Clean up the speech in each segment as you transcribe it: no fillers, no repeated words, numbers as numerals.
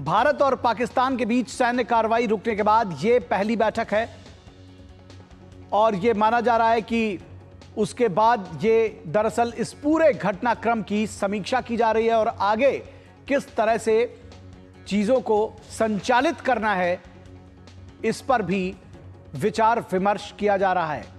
भारत और पाकिस्तान के बीच सैन्य कार्रवाई रुकने के बाद यह पहली बैठक है और यह माना जा रहा है कि उसके बाद ये दरअसल इस पूरे घटनाक्रम की समीक्षा की जा रही है और आगे किस तरह से चीजों को संचालित करना है इस पर भी विचार विमर्श किया जा रहा है।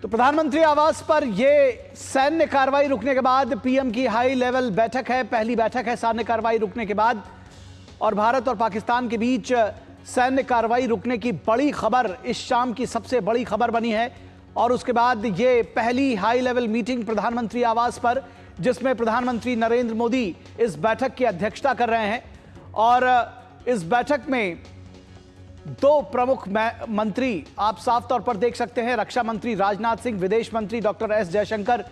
तो प्रधानमंत्री आवास पर यह सैन्य कार्रवाई रुकने के बाद पीएम की हाई लेवल बैठक है, पहली बैठक है सैन्य कार्रवाई रुकने के बाद और भारत और पाकिस्तान के बीच सैन्य कार्रवाई रुकने की बड़ी खबर इस शाम की सबसे बड़ी खबर बनी है। और उसके बाद यह पहली हाई लेवल मीटिंग प्रधानमंत्री आवास पर, जिसमें प्रधानमंत्री नरेंद्र मोदी इस बैठक की अध्यक्षता कर रहे हैं और इस बैठक में दो प्रमुख मंत्री आप साफ तौर पर देख सकते हैं, रक्षा मंत्री राजनाथ सिंह, विदेश मंत्री डॉक्टर एस जयशंकर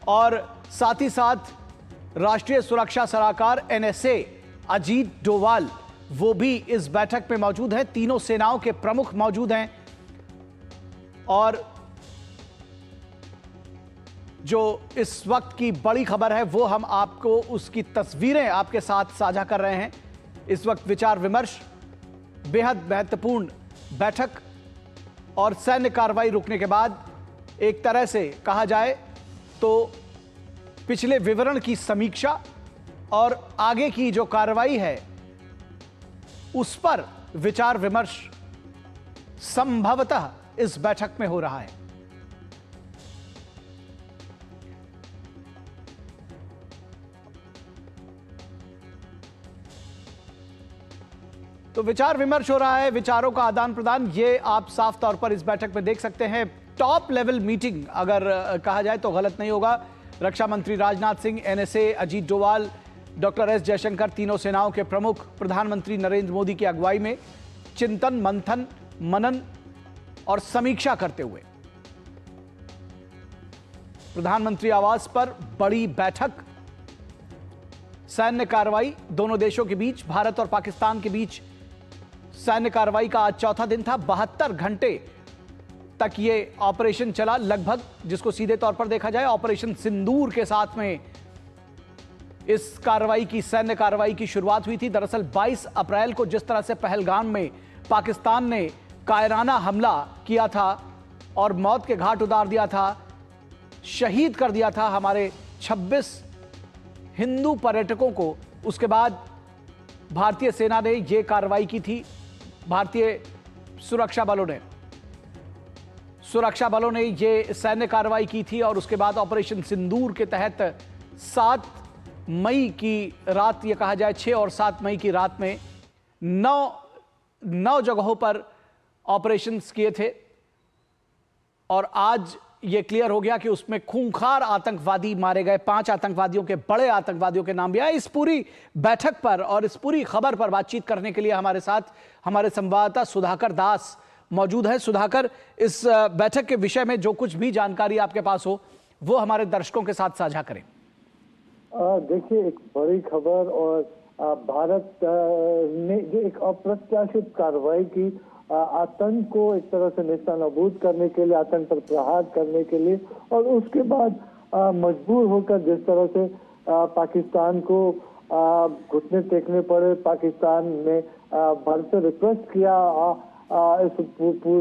और साथ ही साथ राष्ट्रीय सुरक्षा सलाहकार एनएसए अजीत डोवाल, वो भी इस बैठक में मौजूद हैं। तीनों सेनाओं के प्रमुख मौजूद हैं और जो इस वक्त की बड़ी खबर है वो हम आपको उसकी तस्वीरें आपके साथ साझा कर रहे हैं। इस वक्त विचार विमर्श, बेहद महत्वपूर्ण बैठक और सैन्य कार्रवाई रुकने के बाद एक तरह से कहा जाए तो पिछले विवरण की समीक्षा और आगे की जो कार्रवाई है उस पर विचार विमर्श संभवतः इस बैठक में हो रहा है। तो विचार विमर्श हो रहा है, विचारों का आदान प्रदान, ये आप साफ तौर पर इस बैठक में देख सकते हैं। टॉप लेवल मीटिंग अगर कहा जाए तो गलत नहीं होगा। रक्षा मंत्री Rajnath Singh, NSA Ajit Doval, doctor S Jaishankar, तीनों सेनाओं के प्रमुख प्रधानमंत्री नरेंद्र मोदी की अगुवाई में चिंतन, मंथन, मनन और समीक्षा करते हुए प्रधानमंत्री आवास पर बड़ी बैठक, सैन्य कार्रवाई दोनों देशों के बीच, भारत और पाकिस्तान के बीच सैन्य कार्रवाई का आज चौथा दिन था। 72 घंटे तक ये ऑपरेशन चला लगभग, जिसको सीधे तौर पर देखा जाए ऑपरेशन सिंदूर के साथ में इस कार्रवाई की, सैन्य कार्रवाई की शुरुआत हुई थी। दरअसल 22 अप्रैल को जिस तरह से पहलगाम में पाकिस्तान ने कायराना हमला किया था और मौत के घाट उतार दिया था, शहीद कर दिया था हमारे 26 हिंदू पर्यटकों को, उसके बाद भारतीय सेना ने यह कार्रवाई की थी। भारतीय सुरक्षा बलों ने यह सैन्य कार्रवाई की थी और उसके बाद ऑपरेशन सिंदूर के तहत 7 मई की रात, यह कहा जाए 6 और 7 मई की रात में 9 जगहों पर ऑपरेशंस किए थे और आज यह क्लियर हो गया कि उसमें खूंखार आतंकवादी मारे गए। 5 आतंकवादियों के, बड़े आतंकवादियों के नाम भी आए। इस पूरी बैठक पर और इस पूरी खबर पर बातचीत करने के लिए हमारे साथ हमारे संवाददाता सुधाकर दास मौजूद है। सुधाकर, इस बैठक के विषय में जो कुछ भी जानकारी आपके पास हो वो हमारे दर्शकों के साथ साझा करें। देखिए, एक बड़ी खबर और भारत ने जो एक अप्रत्याशित कार्रवाई की, आतंक को एक तरह से नेस्तनाबूद करने के लिए, आतंक पर प्रहार करने के लिए, और उसके बाद मजबूर होकर जिस तरह से पाकिस्तान को घुटने टेकने पड़े, पाकिस्तान ने भारत से रिक्वेस्ट किया इस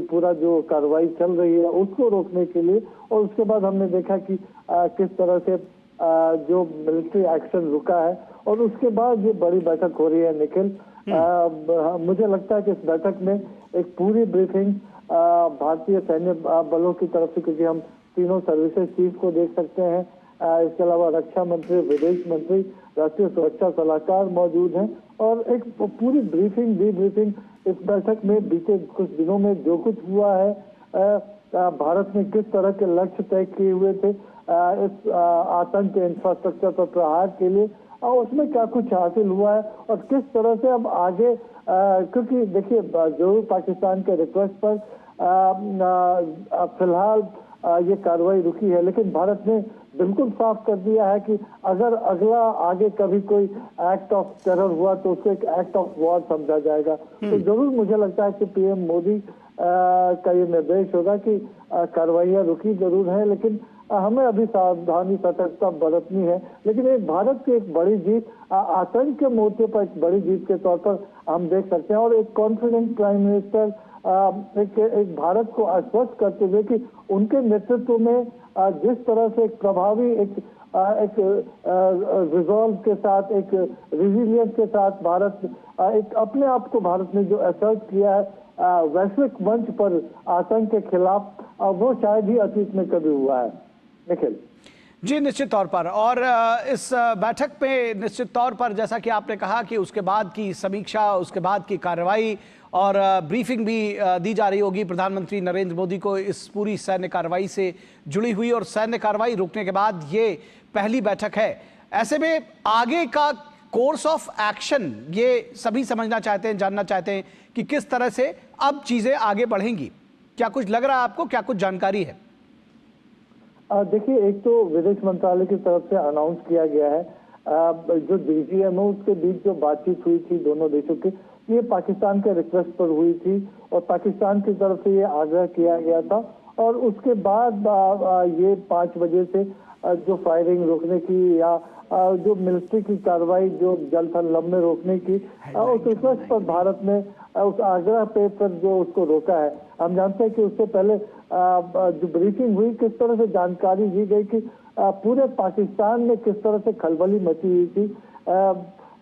पूरा जो कार्रवाई चल रही है उसको रोकने के लिए, और उसके बाद हमने देखा कि किस तरह से जो मिलिट्री एक्शन रुका है और उसके बाद ये बड़ी बैठक हो रही है। निखिल, मुझे लगता है कि इस बैठक में एक पूरी ब्रीफिंग भारतीय सैन्य बलों की तरफ से, क्योंकि हम तीनों सर्विसेज चीफ को देख सकते हैं, इसके अलावा रक्षा मंत्री, विदेश मंत्री, राष्ट्रीय सुरक्षा सलाहकार मौजूद हैं और एक पूरी ब्रीफिंग, डीब्रीफिंग इस बैठक में बीते कुछ दिनों में जो कुछ हुआ है, भारत ने किस तरह के लक्ष्य तय किए हुए थे इस आतंक के इंफ्रास्ट्रक्चर पर प्रहार के लिए, और उसमें क्या कुछ हासिल हुआ है और किस तरह से अब आगे, क्योंकि देखिए जो पाकिस्तान के रिक्वेस्ट पर फिलहाल ये कार्रवाई रुकी है, लेकिन भारत ने बिल्कुल साफ कर दिया है कि अगर अगला आगे कभी कोई एक्ट ऑफ टेरर हुआ तो उसको एक एक्ट ऑफ वॉर समझा जाएगा। तो जरूर मुझे लगता है कि पीएम मोदी का ये निर्देश होगा कि कार्रवाइयां रुकी जरूर है, लेकिन हमें अभी सावधानी सतर्कता बरतनी है। लेकिन एक भारत की एक बड़ी जीत, आतंक के मोर्चे पर एक बड़ी जीत के तौर पर हम देख सकते हैं। और एक कॉन्फिडेंट प्राइम मिनिस्टर एक भारत को आश्वस्त करते हुए कि उनके नेतृत्व में जिस तरह से एक प्रभावी एक रिजॉल्व के साथ, एक रिजिलियंस के साथ भारत एक अपने आप को भारत ने जो असर्ट किया है वैश्विक मंच पर आतंक के खिलाफ, वो शायद ही अतीत में कभी हुआ है। निखिल जी, निश्चित तौर पर। और इस बैठक पे निश्चित तौर पर जैसा कि आपने कहा कि उसके बाद की समीक्षा, उसके बाद की कार्रवाई और ब्रीफिंग भी दी जा रही होगी प्रधानमंत्री नरेंद्र मोदी को इस पूरी सैन्य कार्रवाई से जुड़ी हुई। और सैन्य कार्रवाई रुकने के बाद ये पहली बैठक है। ऐसे में आगे का कोर्स ऑफ एक्शन ये सभी समझना चाहते हैं, जानना चाहते हैं कि किस तरह से अब चीजें आगे बढ़ेंगी। क्या कुछ लग रहा है आपको, क्या कुछ जानकारी है? देखिए, एक तो विदेश मंत्रालय की तरफ से अनाउंस किया गया है, जो डीजीएमओ के बीच जो बातचीत हुई थी दोनों देशों की, ये पाकिस्तान के रिक्वेस्ट पर हुई थी और पाकिस्तान की तरफ से ये आग्रह किया गया था। और उसके बाद ये 5 बजे से जो फायरिंग रोकने की या जो मिलिट्री की कार्रवाई जो जल थल में रोकने की, उस रिक्वेस्ट पर भारत ने उस आग्रह पे पर जो उसको रोका है। हम जानते हैं कि उससे पहले जो ब्रीफिंग हुई, किस तरह से जानकारी दी गई कि पूरे पाकिस्तान में किस तरह से खलबली मची हुई थी।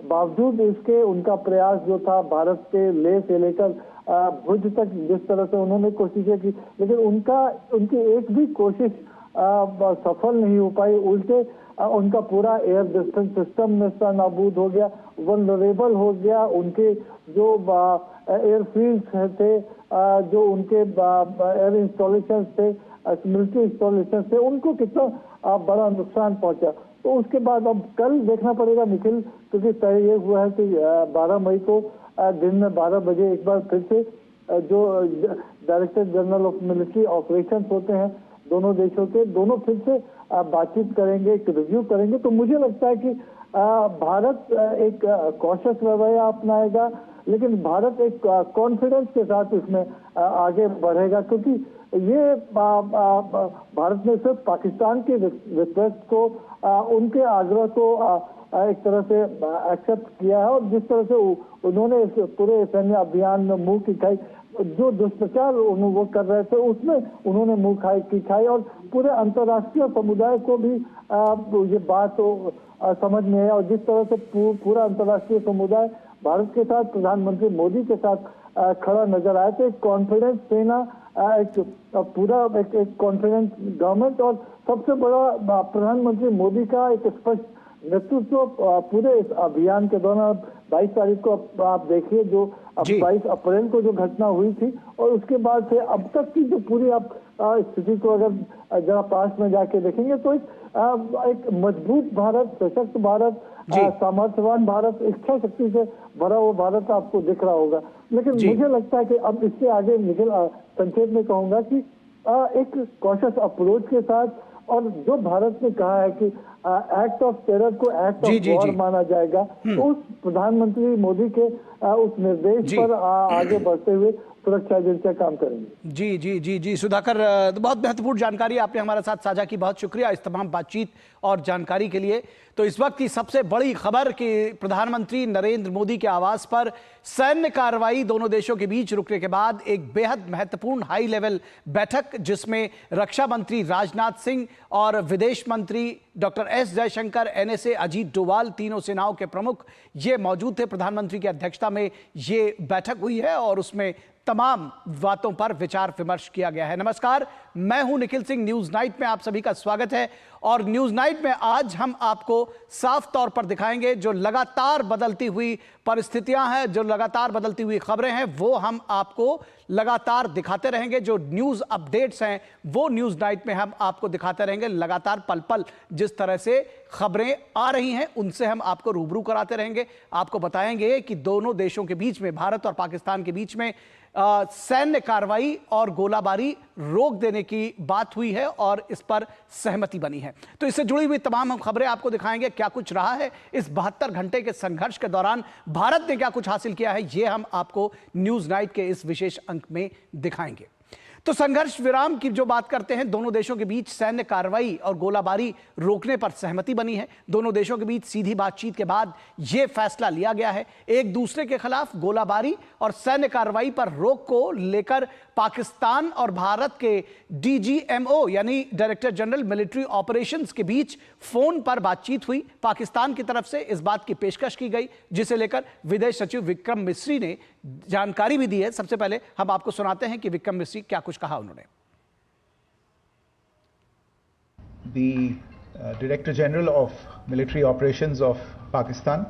बावजूद इसके उनका प्रयास जो था भारत के लेह से लेकर भुज तक जिस तरह से उन्होंने कोशिशें की, लेकिन उनकी एक भी कोशिश सफल नहीं हो पाई। उल्टे उनका पूरा एयर डिफेंस सिस्टम नेस्ता नाबूद हो गया, वल्नरेबल हो गया। उनके जो एयरफील्ड थे, जो उनके एयर इंस्टॉलेशन थे, मिलिट्री इंस्टॉलेशन थे, उनको कितना बड़ा नुकसान पहुंचा। तो उसके बाद अब कल देखना पड़ेगा निखिल, क्योंकि तय ये हुआ है कि 12 मई को दिन में 12 बजे एक बार फिर से जो director general of military operation होते हैं दोनों देशों के, दोनों फिर से बातचीत करेंगे, एक रिव्यू करेंगे। तो मुझे लगता है कि भारत एक कॉशियस रवैया अपनाएगा, लेकिन भारत एक कॉन्फिडेंस के साथ इसमें आगे बढ़ेगा, क्योंकि ये भारत ने सिर्फ पाकिस्तान के रिक्वेस्ट को, उनके आग्रह को एक तरह से एक्सेप्ट किया है। और जिस तरह से उन्होंने इस पूरे सैन्य अभियान में मुंह की खाई, जो दुष्प्रचार वो कर रहे थे उसमें उन्होंने मुंह की खाई, और पूरे अंतर्राष्ट्रीय समुदाय को भी ये बात समझ में है। और जिस तरह से पूरा अंतर्राष्ट्रीय समुदाय भारत के साथ, प्रधानमंत्री मोदी के साथ खड़ा नजर आया, तो एक कॉन्फिडेंस सेना, एक पूरा एक कॉन्फिडेंस गवर्नमेंट, और सबसे बड़ा प्रधानमंत्री मोदी का एक स्पष्ट नेतृत्व पूरे इस अभियान के दौरान। 22 तारीख को आप देखिए, जो 22 अप्रैल को जो घटना हुई थी, और उसके बाद से अब तक की जो पूरी आप स्थिति को अगर जरा पास में जाके देखेंगे, तो एक मजबूत भारत, सशक्त भारत, सामर्थ्यवान भारत, इच्छा शक्ति से भरा हुआ भारत आपको दिख रहा होगा। लेकिन मुझे लगता है कि अब इससे आगे निकल, संक्षेप में कहूंगा कि एक कॉशियस अप्रोच के साथ, और जो भारत ने कहा है कि एक्ट ऑफ टेरर को एक्ट ऑफ वॉर माना जाएगा, तो उस प्रधानमंत्री मोदी के उस निर्देश पर आगे बढ़ते हुए सुरक्षा एजेंसियां काम करेंगी। जी जी जी जी सुधाकर, बहुत महत्वपूर्ण जानकारी आपने हमारे साथ साझा की। बहुत शुक्रिया इस तमाम बातचीत और जानकारी के लिए। तो इस वक्त की सबसे बड़ी खबर कि प्रधानमंत्री नरेंद्र मोदी के आवास पर सैन्य कार्रवाई दोनों देशों के बीच रुकने के बाद एक बेहद महत्वपूर्ण हाई लेवल बैठक, जिसमें रक्षा मंत्री राजनाथ सिंह और विदेश मंत्री doctor S Jaishankar, NSA Ajit Doval, तीनों सेनाओं के प्रमुख ये मौजूद थे। प्रधानमंत्री की अध्यक्षता में ये बैठक हुई है और उसमें तमाम बातों पर विचार विमर्श किया गया है। नमस्कार, मैं हूं निखिल सिंह, न्यूज नाइट में आप सभी का स्वागत है। और न्यूज नाइट में आज हम आपको साफ तौर पर दिखाएंगे जो लगातार बदलती हुई परिस्थितियां हैं, जो लगातार बदलती हुई खबरें हैं, वो हम आपको लगातार दिखाते रहेंगे। जो न्यूज अपडेट्स हैं वो न्यूज नाइट में हम आपको दिखाते रहेंगे। लगातार पल पल जिस तरह से खबरें आ रही हैं उनसे हम आपको रूबरू कराते रहेंगे। आपको बताएंगे कि दोनों देशों के बीच में, भारत और पाकिस्तान के बीच में सैन्य कार्रवाई और गोलाबारी रोक देने की बात हुई है और इस पर सहमति बनी है। तो इससे जुड़ी हुई तमाम हम खबरें आपको दिखाएंगे। क्या कुछ रहा है इस 72 घंटे के संघर्ष के दौरान, भारत ने क्या कुछ हासिल किया है, यह हम आपको न्यूज नाइट के इस विशेष अंक में दिखाएंगे। तो संघर्ष विराम की जो बात करते हैं, दोनों देशों के बीच सैन्य कार्रवाई और गोलाबारी रोकने पर सहमति बनी है। दोनों देशों के बीच सीधी बातचीत के बाद यह फैसला लिया गया है। एक दूसरे के खिलाफ गोलाबारी और सैन्य कार्रवाई पर रोक को लेकर पाकिस्तान और भारत के DGMO यानी डायरेक्टर जनरल मिलिट्री ऑपरेशंस के बीच फोन पर बातचीत हुई। पाकिस्तान की तरफ से इस बात की पेशकश की गई, जिसे लेकर विदेश सचिव विक्रम मिस्री ने जानकारी भी दी है। सबसे पहले हम आपको सुनाते हैं कि विक्रम मिस्री क्या कुछ कहा उन्होंने। The Director General of Military Operations of Pakistan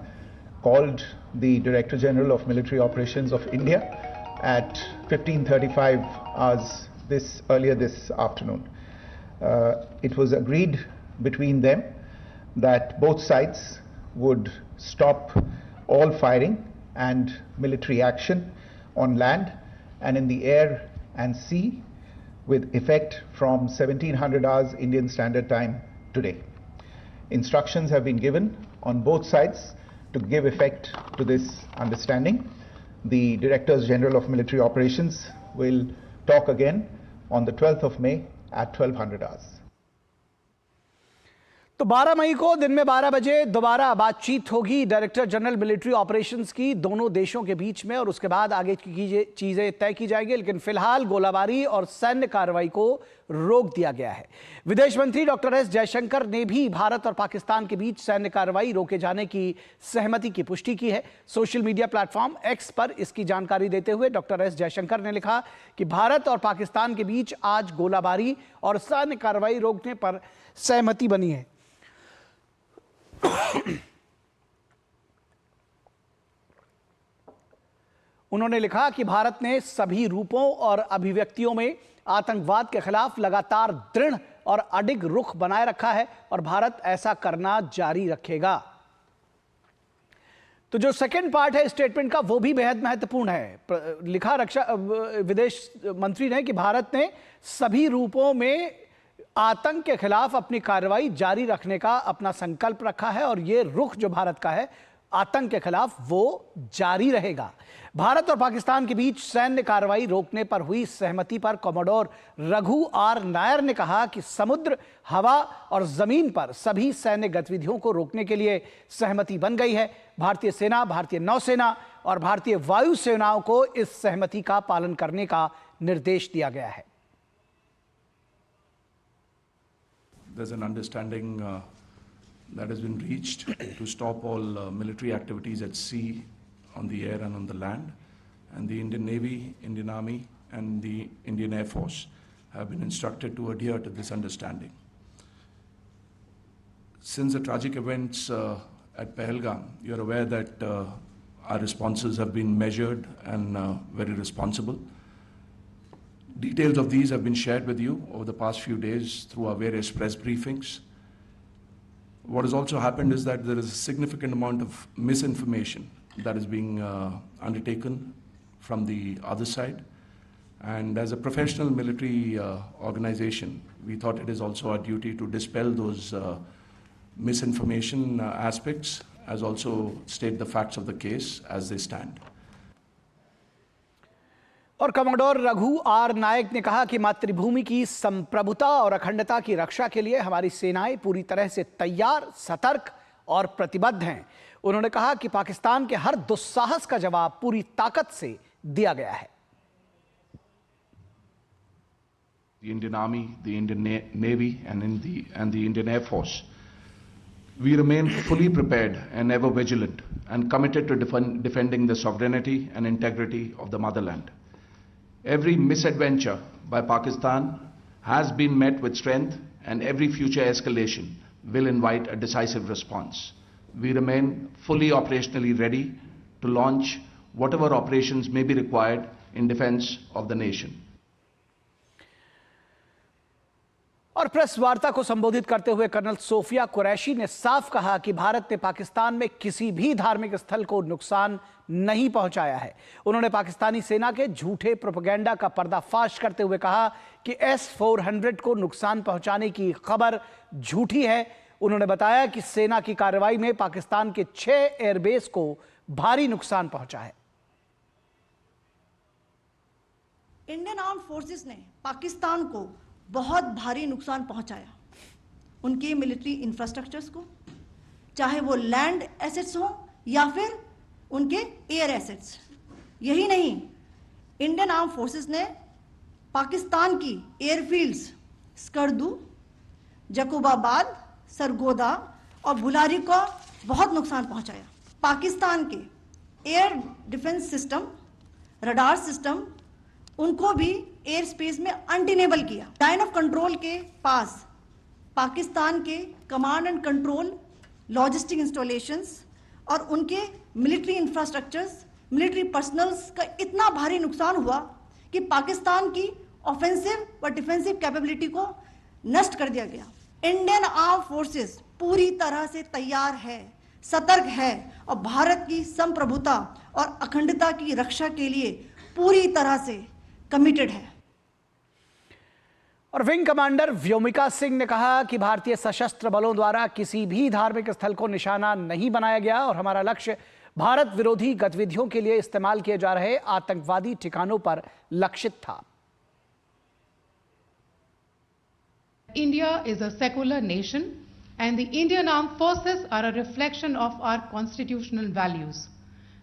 called the Director General of Military Operations of India at 15:35 hours earlier this afternoon. It was agreed between them that both sides would stop all firing and military action on land and in the air and sea with effect from 1700 hours Indian Standard Time today. Instructions have been given on both sides to give effect to this understanding. The Directors General of Military Operations will talk again on the 12th of May at 1200 hours. तो 12 मई को दिन में 12 बजे दोबारा बातचीत होगी director general military operations की दोनों देशों के बीच में, और उसके बाद आगे की चीजें तय की जाएंगी। लेकिन फिलहाल गोलाबारी और सैन्य कार्रवाई को रोक दिया गया है। विदेश मंत्री डॉक्टर एस जयशंकर ने भी भारत और पाकिस्तान के बीच सैन्य कार्रवाई रोके जाने की सहमति की पुष्टि की है। सोशल मीडिया प्लेटफॉर्म एक्स पर इसकी जानकारी देते हुए डॉक्टर एस जयशंकर ने लिखा कि भारत और पाकिस्तान के बीच आज गोलाबारी और सैन्य कार्रवाई रोकने पर सहमति बनी है। उन्होंने लिखा कि भारत ने सभी रूपों और अभिव्यक्तियों में आतंकवाद के खिलाफ लगातार दृढ़ और अडिग रुख बनाए रखा है और भारत ऐसा करना जारी रखेगा। तो जो सेकंड पार्ट है स्टेटमेंट का, वो भी बेहद महत्वपूर्ण है। लिखा विदेश मंत्री ने कि भारत ने सभी रूपों में आतंक के खिलाफ अपनी कार्रवाई जारी रखने का अपना संकल्प रखा है और ये रुख जो भारत का है आतंक के खिलाफ वो जारी रहेगा। भारत और पाकिस्तान के बीच सैन्य कार्रवाई रोकने पर हुई सहमति पर कमोडोर रघु आर नायर ने कहा कि समुद्र, हवा और जमीन पर सभी सैन्य गतिविधियों को रोकने के लिए सहमति बन गई है। भारतीय सेना, भारतीय नौसेना और भारतीय वायु सेनाओं को इस सहमति का पालन करने का निर्देश दिया गया है। There's an understanding that has been reached to stop all military activities at sea, on the air and on the land. And the Indian Navy, Indian Army and the Indian Air Force have been instructed to adhere to this understanding. Since the tragic events at Pahalgam, you're aware that our responses have been measured and very responsible. Details of these have been shared with you over the past few days through our various press briefings. What has also happened is that there is a significant amount of misinformation that is being undertaken from the other side. And as a professional military organization, we thought it is also our duty to dispel those misinformation aspects, as also state the facts of the case as they stand. और commander Raghu are नायक ने कहा कि मातृभूमि की संप्रभुता और अखंडता की रक्षा के लिए हमारी सेनाएं पूरी तरह से तैयार, सतर्क और प्रतिबद्ध हैं। उन्होंने कहा कि पाकिस्तान के हर दुस्साहस का जवाब पूरी ताकत से दिया गया है। The Indian Army, the Indian Navy and the Indian Air Force, we remain fully prepared and ever vigilant and committed to defending the sovereignty and integrity of the motherland. Every misadventure by Pakistan has been met with strength, and every future escalation will invite a decisive response. We remain fully operationally ready to launch whatever operations may be required in defense of the nation. और press वार्ता को संबोधित करते हुए colonel Sophia Qureshi ने साफ कहा कि भारत ने पाकिस्तान में किसी भी धार्मिक स्थल को नुकसान नहीं पहुंचाया है। उन्होंने पाकिस्तानी सेना के झूठे प्रोपेगेंडा का पर्दाफाश करते हुए कहा कि S-400 को नुकसान पहुंचाने की खबर झूठी है। उन्होंने बताया कि सेना की कार्रवाई में पाकिस्तान के 6 एयरबेस को भारी नुकसान पहुंचा है। इंडियन आर्म्ड फोर्सेस ने पाकिस्तान को बहुत भारी नुकसान पहुंचाया, उनके मिलिट्री इंफ्रास्ट्रक्चर्स को, चाहे वो लैंड एसेट्स हो या फिर उनके एयर एसेट्स। यही नहीं, इंडियन आर्म्ड फोर्सेस ने पाकिस्तान की एयरफील्ड्स स्कर्दू, जकोबाबाद, सरगोदा और बुलारी को बहुत नुकसान पहुंचाया। पाकिस्तान के air defence system, radar system, उनको भी एयर स्पेस में अनटेनेबल किया। लाइन ऑफ कंट्रोल के पास पाकिस्तान के command and control logistic installations और उनके मिलिट्री इंफ्रास्ट्रक्चर्स, मिलिट्री पर्सनल्स का इतना भारी नुकसान हुआ कि पाकिस्तान की ऑफेंसिव व डिफेंसिव कैपेबिलिटी को नष्ट कर दिया गया। इंडियन आर्म फोर्सेस पूरी तरह से तैयार है, सतर्क है और भारत की संप्रभुता और अखंडता की रक्षा के लिए पूरी तरह से कमिटेड है। और विंग कमांडर व्योमिका सिंह ने कहा कि भारतीय सशस्त्र बलों द्वारा किसी भी धार्मिक स्थल को निशाना नहीं बनाया गया और हमारा लक्ष्य भारत विरोधी गतिविधियों के लिए इस्तेमाल किए जा रहे आतंकवादी ठिकानों पर लक्षित था। India is a secular nation and the Indian Armed Forces are a reflection of our constitutional values.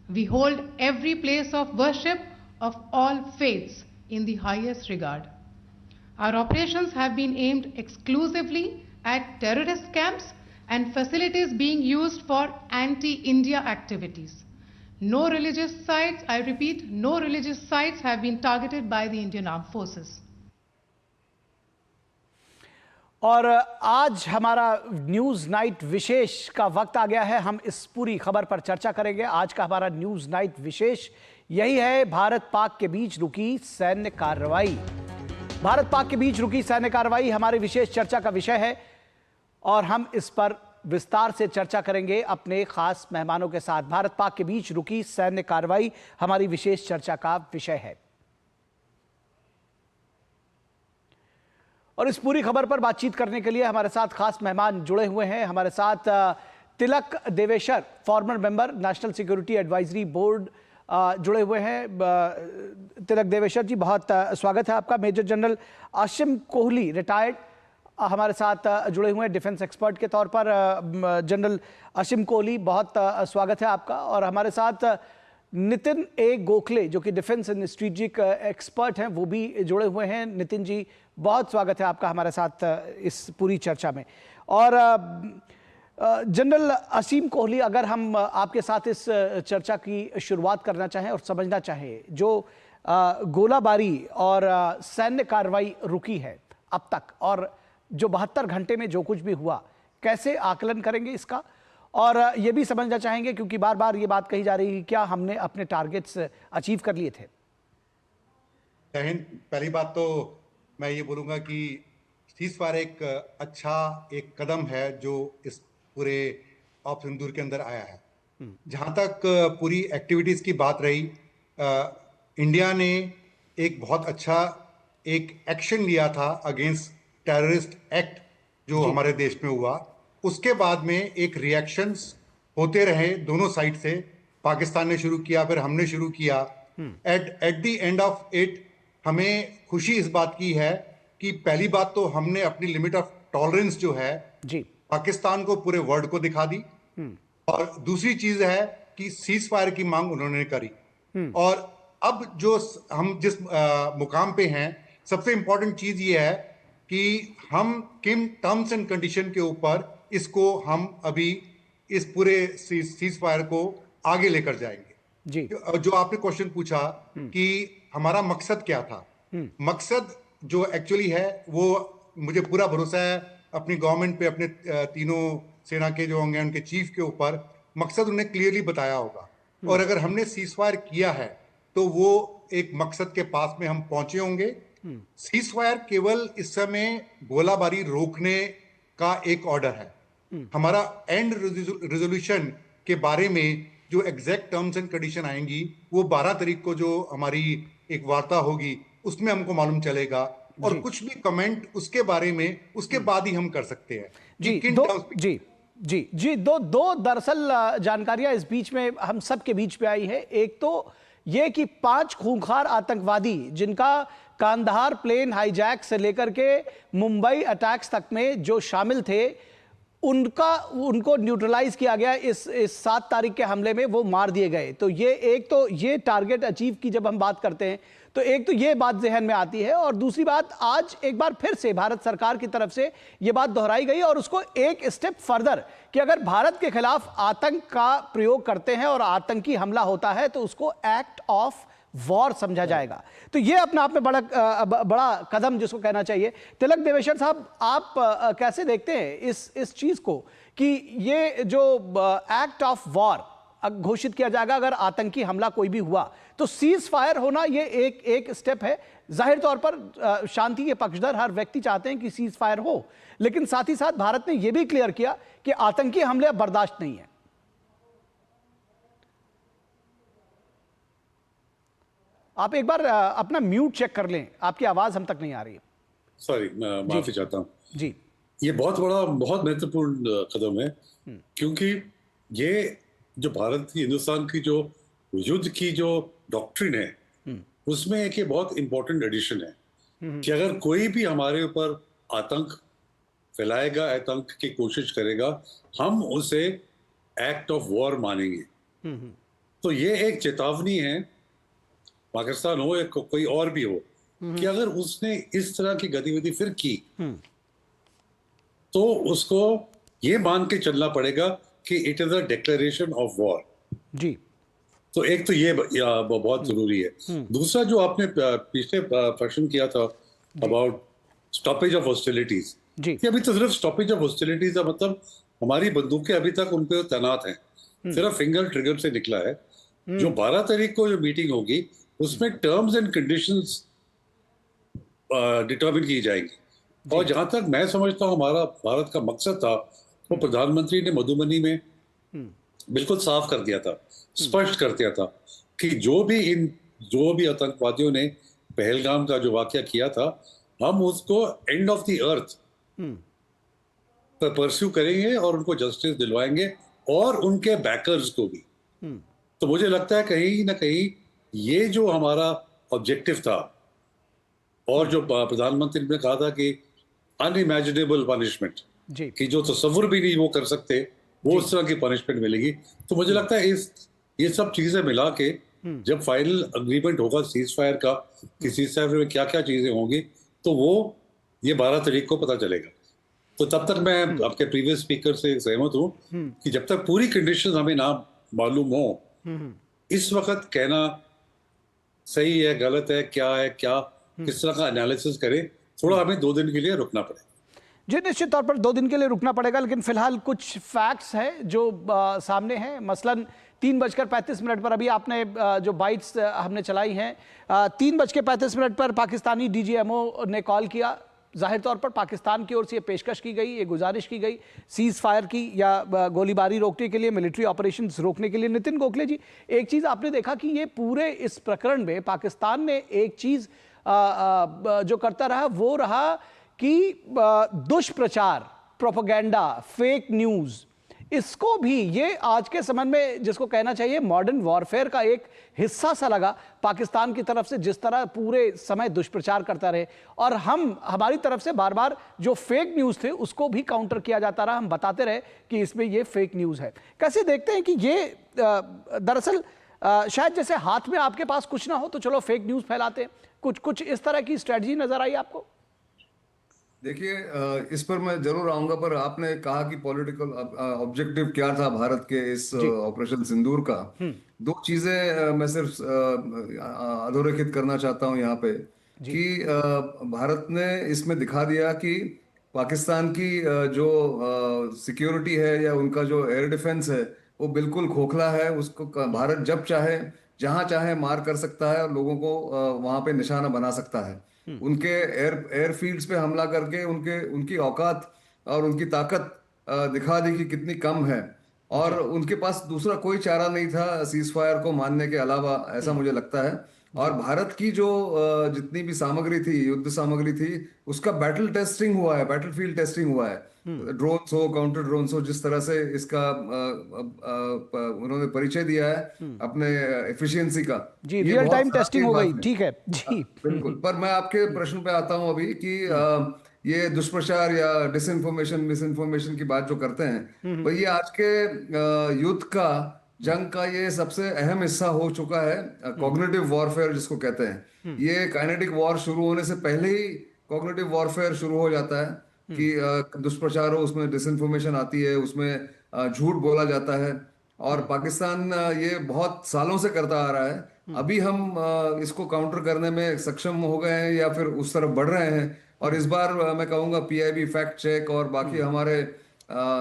We hold every place of worship of all faiths in the highest regard. Our operations have been aimed exclusively at terrorist camps and facilities being used for anti-India activities. No religious sites, I repeat, no religious sites have been targeted by the Indian Armed Forces. और आज हमारा news night विशेष का वक्त आ गया है। हम इस पूरी खबर पर चर्चा करेंगे। आज का हमारा न्यूज़ नाइट विशेष यही है, भारत पाक के बीच रुकी सैन्य कार्रवाई। भारत पाक के बीच रुकी सैन्य कार्रवाई हमारी विशेष चर्चा का विषय है और हम इस पर विस्तार से चर्चा करेंगे अपने खास मेहमानों के साथ। भारत पाक के बीच रुकी सैन्य कार्रवाई हमारी विशेष चर्चा का विषय है और इस पूरी खबर पर बातचीत करने के लिए हमारे साथ खास मेहमान जुड़े हुए हैं। हमारे साथ Tilak Devasher, former member, national security advisory board, जुड़े हुए हैं। तिलक देवेशर जी, बहुत स्वागत है आपका। Major general Asim Kohli, retired, हमारे साथ जुड़े हुए हैं डिफेंस एक्सपर्ट के तौर पर। जनरल आसिम कोहली, बहुत स्वागत है आपका। और हमारे साथ नितिन ए गोखले, जो कि डिफेंस एंड स्ट्रेटेजिक एक्सपर्ट हैं, वो भी जुड़े हुए हैं। नितिन जी, बहुत स्वागत है आपका हमारे साथ इस पूरी चर्चा में। और जनरल आसिम कोहली, अगर हम आपके साथ इस चर्चा की शुरुआत करना चाहें और समझना चाहें, जो गोलाबारी और सैन्य कार्रवाई रुकी है अब तक और जो 72 घंटे में जो कुछ भी हुआ, कैसे आकलन करेंगे इसका? और ये भी समझना चाहेंगे, क्योंकि बार बार ये बात कही जा रही है, क्या हमने अपने टारगेट्स अचीव कर लिए थे? पहली बात तो मैं ये बोलूँगा कि सीज़फायर एक अच्छा एक कदम है जो इस पूरे ऑपरेशन सिंदूर के अंदर आया है। जहाँ तक पूरी एक्टिविटीज़ की बात रही, इंडिया ने एक बहुत अच्छा एक एक्शन लिया था अगेंस्ट टेररिस्ट एक्ट जो हमारे देश में हुआ। उसके बाद में एक रिएक्शंस होते रहे दोनों साइड से। पाकिस्तान ने शुरू किया, फिर हमने शुरू किया। At the end of it हमें खुशी इस बात की है कि पहली बात तो हमने अपनी लिमिट ऑफ टॉलरेंस जो है जी पाकिस्तान को, पूरे वर्ल्ड को दिखा दी। और दूसरी चीज है कि सीज फायर की मांग उन्होंने करी। और अब जो हम जिस मुकाम पे हैं, सबसे इंपॉर्टेंट चीज ये है कि हम किन टर्म्स एंड कंडीशन के ऊपर इसको हम अभी इस पूरे सीज फायर को आगे लेकर जाएंगे जी। जो आपने क्वेश्चन पूछा कि हमारा मकसद क्या था, मकसद जो एक्चुअली है वो मुझे पूरा भरोसा है अपनी गवर्नमेंट पे, अपने तीनों सेना के जो होंगे उनके चीफ के ऊपर, मकसद उन्हें क्लियरली बताया होगा। और अगर हमने सीज फायर किया है तो वो एक मकसद के पास में हम पहुंचे होंगे सीज फायर केवल इस समय गोलाबारी रोकने का एक ऑर्डर है। हमारा एंड रेजोल्यूशन के बारे में जो एग्जैक्ट टर्म्स एंड कंडीशन आएंगी वो 12 तारीख को जो हमारी एक वार्ता होगी उसमें हमको मालूम चलेगा, और कुछ भी कमेंट उसके बारे में उसके बाद ही हम कर सकते हैं। जी दो दरअसल जानकारियां इस बीच में हम सब के बीच में आई है। एक तो ये कि 5 खूंखार आतंकवादी जिनका कांधार प्लेन हाईजैक से लेकर के मुंबई अटैक्स तक में जो शामिल थे, उनको न्यूट्रलाइज किया गया इस 7 तारीख के हमले में, वो मार दिए गए। तो ये एक तो ये टारगेट अचीव की जब हम बात करते हैं तो एक तो ये बात जहन में आती है, और दूसरी बात आज एक बार फिर से भारत सरकार की तरफ से ये बात दोहराई गई और उसको एक स्टेप फर्दर कि अगर भारत के खिलाफ आतंक का प्रयोग करते हैं और आतंकी हमला होता है तो उसको एक्ट ऑफ वॉर समझा जाएगा। तो ये अपने आप में बड़ा कदम जिसको कहना चाहिए। तिलक देवेश्वर साहब, आप कैसे देखते हैं इस चीज को कि ये जो एक्ट ऑफ वॉर घोषित किया जाएगा अगर आतंकी हमला कोई भी हुआ, तो सीज फायर होना ये एक स्टेप है। जाहिर तौर पर शांति के पक्षधर हर व्यक्ति चाहते हैं कि सीज फायर हो, लेकिन साथ ही साथ भारत ने यह भी क्लियर किया कि आतंकी हमले बर्दाश्त नहीं है। आप एक बार अपना म्यूट चेक कर लें, आपकी आवाज हम तक नहीं आ रही है। सॉरी, माफी चाहता हूँ जी। ये बहुत महत्वपूर्ण कदम है, क्योंकि ये जो भारत की, हिंदुस्तान की जो युद्ध की जो डॉक्ट्रिन है उसमें एक ये बहुत इंपॉर्टेंट एडिशन है कि अगर कोई भी हमारे ऊपर आतंक फैलाएगा, आतंक की कोशिश करेगा, हम उसे एक्ट ऑफ वॉर मानेंगे। तो ये एक चेतावनी है, पाकिस्तान हो या कोई और भी हो, कि अगर उसने इस तरह की गतिविधि फिर की तो उसको ये मान के चलना पड़ेगा कि it is a declaration of war. जी। तो एक तो ये बहुत जरूरी है। दूसरा जो आपने पिछले प्रश्न किया था अबाउट स्टॉपेज ऑफ हॉस्टिलिटीज, कि अभी तो सिर्फ स्टॉपेज ऑफ हॉस्टिलिटीज का मतलब हमारी बंदूकें अभी तक उन पे तैनात हैं, सिर्फ फिंगर ट्रिगर से निकला है। जो 12 तारीख को जो मीटिंग होगी उसमें टर्म्स एंड कंडीशंस डिटरमिन की जाएंगी, और जहां तक मैं समझता हूं हमारा भारत का मकसद था वो प्रधानमंत्री ने मधुबनी में बिल्कुल साफ कर दिया था, स्पष्ट कर दिया था कि जो भी आतंकवादियों ने पहलगाम का जो वाकया किया था, हम उसको एंड ऑफ द अर्थ पर परस्यू करेंगे और उनको जस्टिस दिलवाएंगे, और उनके बैकर्स को भी। तो मुझे लगता है कहीं ना कहीं ये जो हमारा ऑब्जेक्टिव था, और जो प्रधानमंत्री ने कहा था कि अनइमेजिनेबल पनिशमेंट, कि जो तस्वुर भी नहीं वो कर सकते, वो उस तरह की पनिशमेंट मिलेगी। तो मुझे लगता है ये सब चीजें मिला के जब फाइनल अग्रीमेंट होगा सीज फायर का, कि सीज फायर में क्या क्या चीजें होंगी, तो वो ये 12 तारीख को पता चलेगा। तो तब तक मैं आपके प्रीवियस स्पीकर से सहमत हूँ कि जब तक पूरी कंडीशन हमें ना मालूम हो, इस वक्त कहना सही है गलत है क्या किस तरह का एनालिसिस करें, थोड़ा हमें 2 दिन के लिए रुकना पड़ेगा। जी, निश्चित तौर पर 2 दिन के लिए रुकना पड़ेगा, लेकिन फिलहाल कुछ फैक्ट्स हैं जो सामने हैं। मसलन 3:35 पर अभी आपने जो बाइट्स हमने चलाई हैं, 3:35 पर पाकिस्तानी DGMO ने कॉल किया। जाहिर तौर पर पाकिस्तान की ओर से ये पेशकश की गई, ये गुजारिश की गई सीज फायर की या गोलीबारी रोकने के लिए, मिलिट्री ऑपरेशंस रोकने के लिए। नितिन गोखले जी, एक चीज़ आपने देखा कि ये पूरे इस प्रकरण में पाकिस्तान ने एक चीज़ जो करता रहा वो रहा कि दुष्प्रचार, प्रोपेगेंडा, फेक न्यूज़, इसको भी ये आज के समय में जिसको कहना चाहिए मॉडर्न वॉरफेयर का एक हिस्सा सा लगा पाकिस्तान की तरफ से, जिस तरह पूरे समय दुष्प्रचार करता रहे, और हमारी तरफ से बार बार जो फेक न्यूज़ थे उसको भी काउंटर किया जाता रहा, हम बताते रहे कि इसमें ये फेक न्यूज़ है। कैसे देखते हैं कि ये दरअसल शायद जैसे हाथ में आपके पास कुछ ना हो तो चलो फेक न्यूज़ फैलाते हैं, कुछ इस तरह की स्ट्रेटजी नजर आई आपको? देखिए, इस पर मैं जरूर आऊंगा, पर आपने कहा कि पॉलिटिकल ऑब्जेक्टिव क्या था भारत के इस ऑपरेशन सिंदूर का। 2 चीजें मैं सिर्फ अधोरेखित करना चाहता हूं यहाँ पे, कि भारत ने इसमें दिखा दिया कि पाकिस्तान की जो सिक्योरिटी है या उनका जो एयर डिफेंस है वो बिल्कुल खोखला है। उसको भारत जब चाहे जहां चाहे मार कर सकता है और लोगों को वहां पे निशाना बना सकता है। उनके एयरफील्ड्स पे हमला करके उनकी औकात और उनकी ताकत दिखा दी कि कितनी कम है, और उनके पास दूसरा कोई चारा नहीं था सीज फायर को मानने के अलावा, ऐसा मुझे लगता है। और भारत की जो जितनी भी सामग्री थी, युद्ध सामग्री थी, उसका बैटल टेस्टिंग हुआ है, बैटलफील्ड टेस्टिंग हुआ है। ड्रोन्स हो, काउंटर ड्रोन्स हो, जिस तरह से इसका उन्होंने परिचय दिया है अपने एफिशिएंसी का, जी, ये रियल बहुत टाइम टेस्टिंग हो बात गई, है। ठीक है जी। बिल्कुल। पर मैं आपके प्रश्न पे आता हूं अभी कि ये दुष्प्रचार या डिसइंफॉर्मेशन, मिसइंफॉर्मेशन की बात जो करते हैं, तो ये आज के युद्ध का, जंग का ये सबसे अहम हिस्सा हो चुका है, कॉग्निटिव वॉरफेयर जिसको कहते हैं। ये काइनेटिक वॉर शुरू होने से पहले ही कॉग्निटिव वॉरफेयर शुरू हो जाता है कि दुष्प्रचार हो, उसमें डिसइंफॉर्मेशन आती है, उसमें झूठ बोला जाता है, और पाकिस्तान ये बहुत सालों से करता आ रहा है। अभी हम इसको काउंटर करने में सक्षम हो गए हैं या फिर उस तरफ बढ़ रहे हैं, और इस बार मैं कहूँगा पीआईबी फैक्ट चेक और बाकी हमारे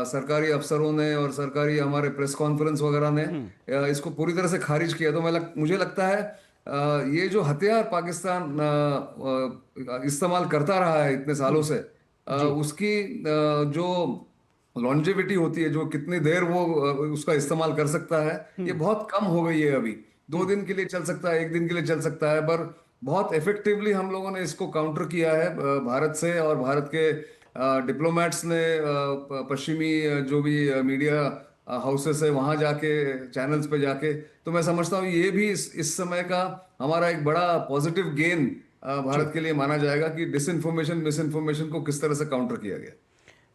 सरकारी अफसरों ने और सरकारी हमारे प्रेस कॉन्फ्रेंस वगैरह ने इसको पूरी तरह से खारिज किया। तो मुझे लगता है ये जो हथियार पाकिस्तान इस्तेमाल करता रहा है इतने सालों से, उसकी जो लॉन्जेविटी होती है, जो कितनी देर वो उसका इस्तेमाल कर सकता है, ये बहुत कम हो गई है। अभी 2 दिन के लिए चल सकता है, 1 दिन के लिए चल सकता है, पर बहुत इफेक्टिवली हम लोगों ने इसको काउंटर किया है भारत से, और भारत के डिप्लोमेट्स ने पश्चिमी जो भी मीडिया हाउसेस है वहां जाके, चैनल्स पे जाके, तो मैं समझता हूँ ये भी इस समय का हमारा एक बड़ा पॉजिटिव गेन भारत के लिए माना जाएगा कि डिसइंफॉर्मेशन, मिसइंफॉर्मेशन को किस तरह से काउंटर किया गया।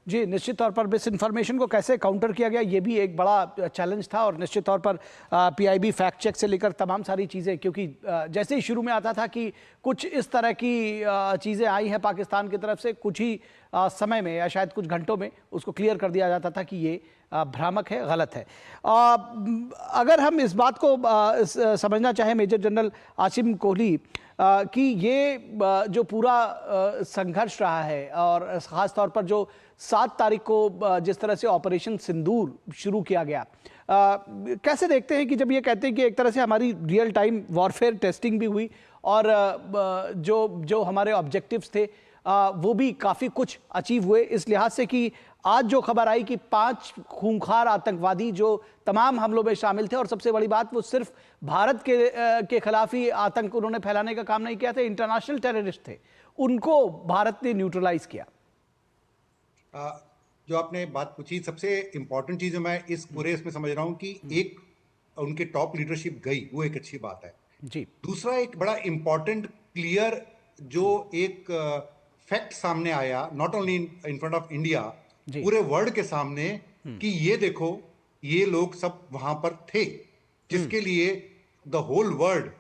जी, निश्चित तौर पर मिस इन्फॉर्मेशन को कैसे काउंटर किया गया, ये भी एक बड़ा चैलेंज था, और निश्चित तौर पर पीआईबी फैक्ट चेक से लेकर तमाम सारी चीज़ें, क्योंकि जैसे ही शुरू में आता था कि कुछ इस तरह की चीज़ें आई हैं पाकिस्तान की तरफ से, कुछ ही समय में या शायद कुछ घंटों में उसको क्लियर कर दिया जाता था कि ये भ्रामक है, गलत है। अगर हम इस बात को समझना चाहें मेजर जनरल आसिम कोहली, कि ये जो पूरा संघर्ष रहा है, और ख़ास तौर पर जो 7 तारीख को जिस तरह से ऑपरेशन सिंदूर शुरू किया गया, कैसे देखते हैं कि जब ये कहते हैं कि एक तरह से हमारी रियल टाइम वॉरफेयर टेस्टिंग भी हुई, और जो हमारे ऑब्जेक्टिव्स थे वो भी काफ़ी कुछ अचीव हुए, इस लिहाज से कि आज जो खबर आई कि 5 खूंखार आतंकवादी जो तमाम हमलों में शामिल थे, और सबसे बड़ी बात वो सिर्फ भारत के खिलाफ ही आतंक उन्होंने फैलाने का काम नहीं किया था, इंटरनेशनल टेररिस्ट थे, उनको भारत ने न्यूट्रलाइज किया। जो आपने बात पूछी, सबसे इंपॉर्टेंट चीज जो मैं इस पूरे इसमें समझ रहा हूं कि एक उनके टॉप लीडरशिप गई, वो एक अच्छी बात है जी। दूसरा एक बड़ा इंपॉर्टेंट क्लियर जो एक फैक्ट सामने आया, not only in front of India, पूरे वर्ल्ड के सामने, कि ये देखो ये लोग सब वहां पर थे, जिसके लिए the whole world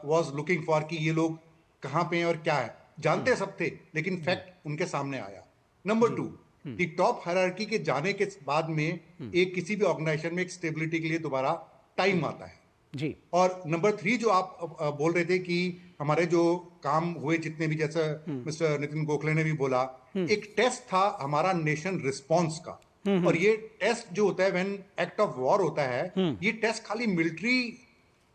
was looking for कि ये लोग कहां पे हैं और क्या है, जानते सब थे, लेकिन फैक्ट उनके सामने आया। नंबर 2, कि टॉप हायरार्की के जाने के बाद में एक किसी भी ऑर्गेनाइजेशन में एक स्टेबिलिटी के लिए दोबारा टाइम आता है जी। और नंबर 3 जो आप बोल रहे थे कि हमारे जो काम हुए जितने भी, जैसे मिस्टर नितिन गोखले ने भी बोला, एक टेस्ट था हमारा नेशन रिस्पॉन्स का, और ये टेस्ट जो होता है व्हेन एक्ट ऑफ वॉर होता है, ये टेस्ट खाली मिलिट्री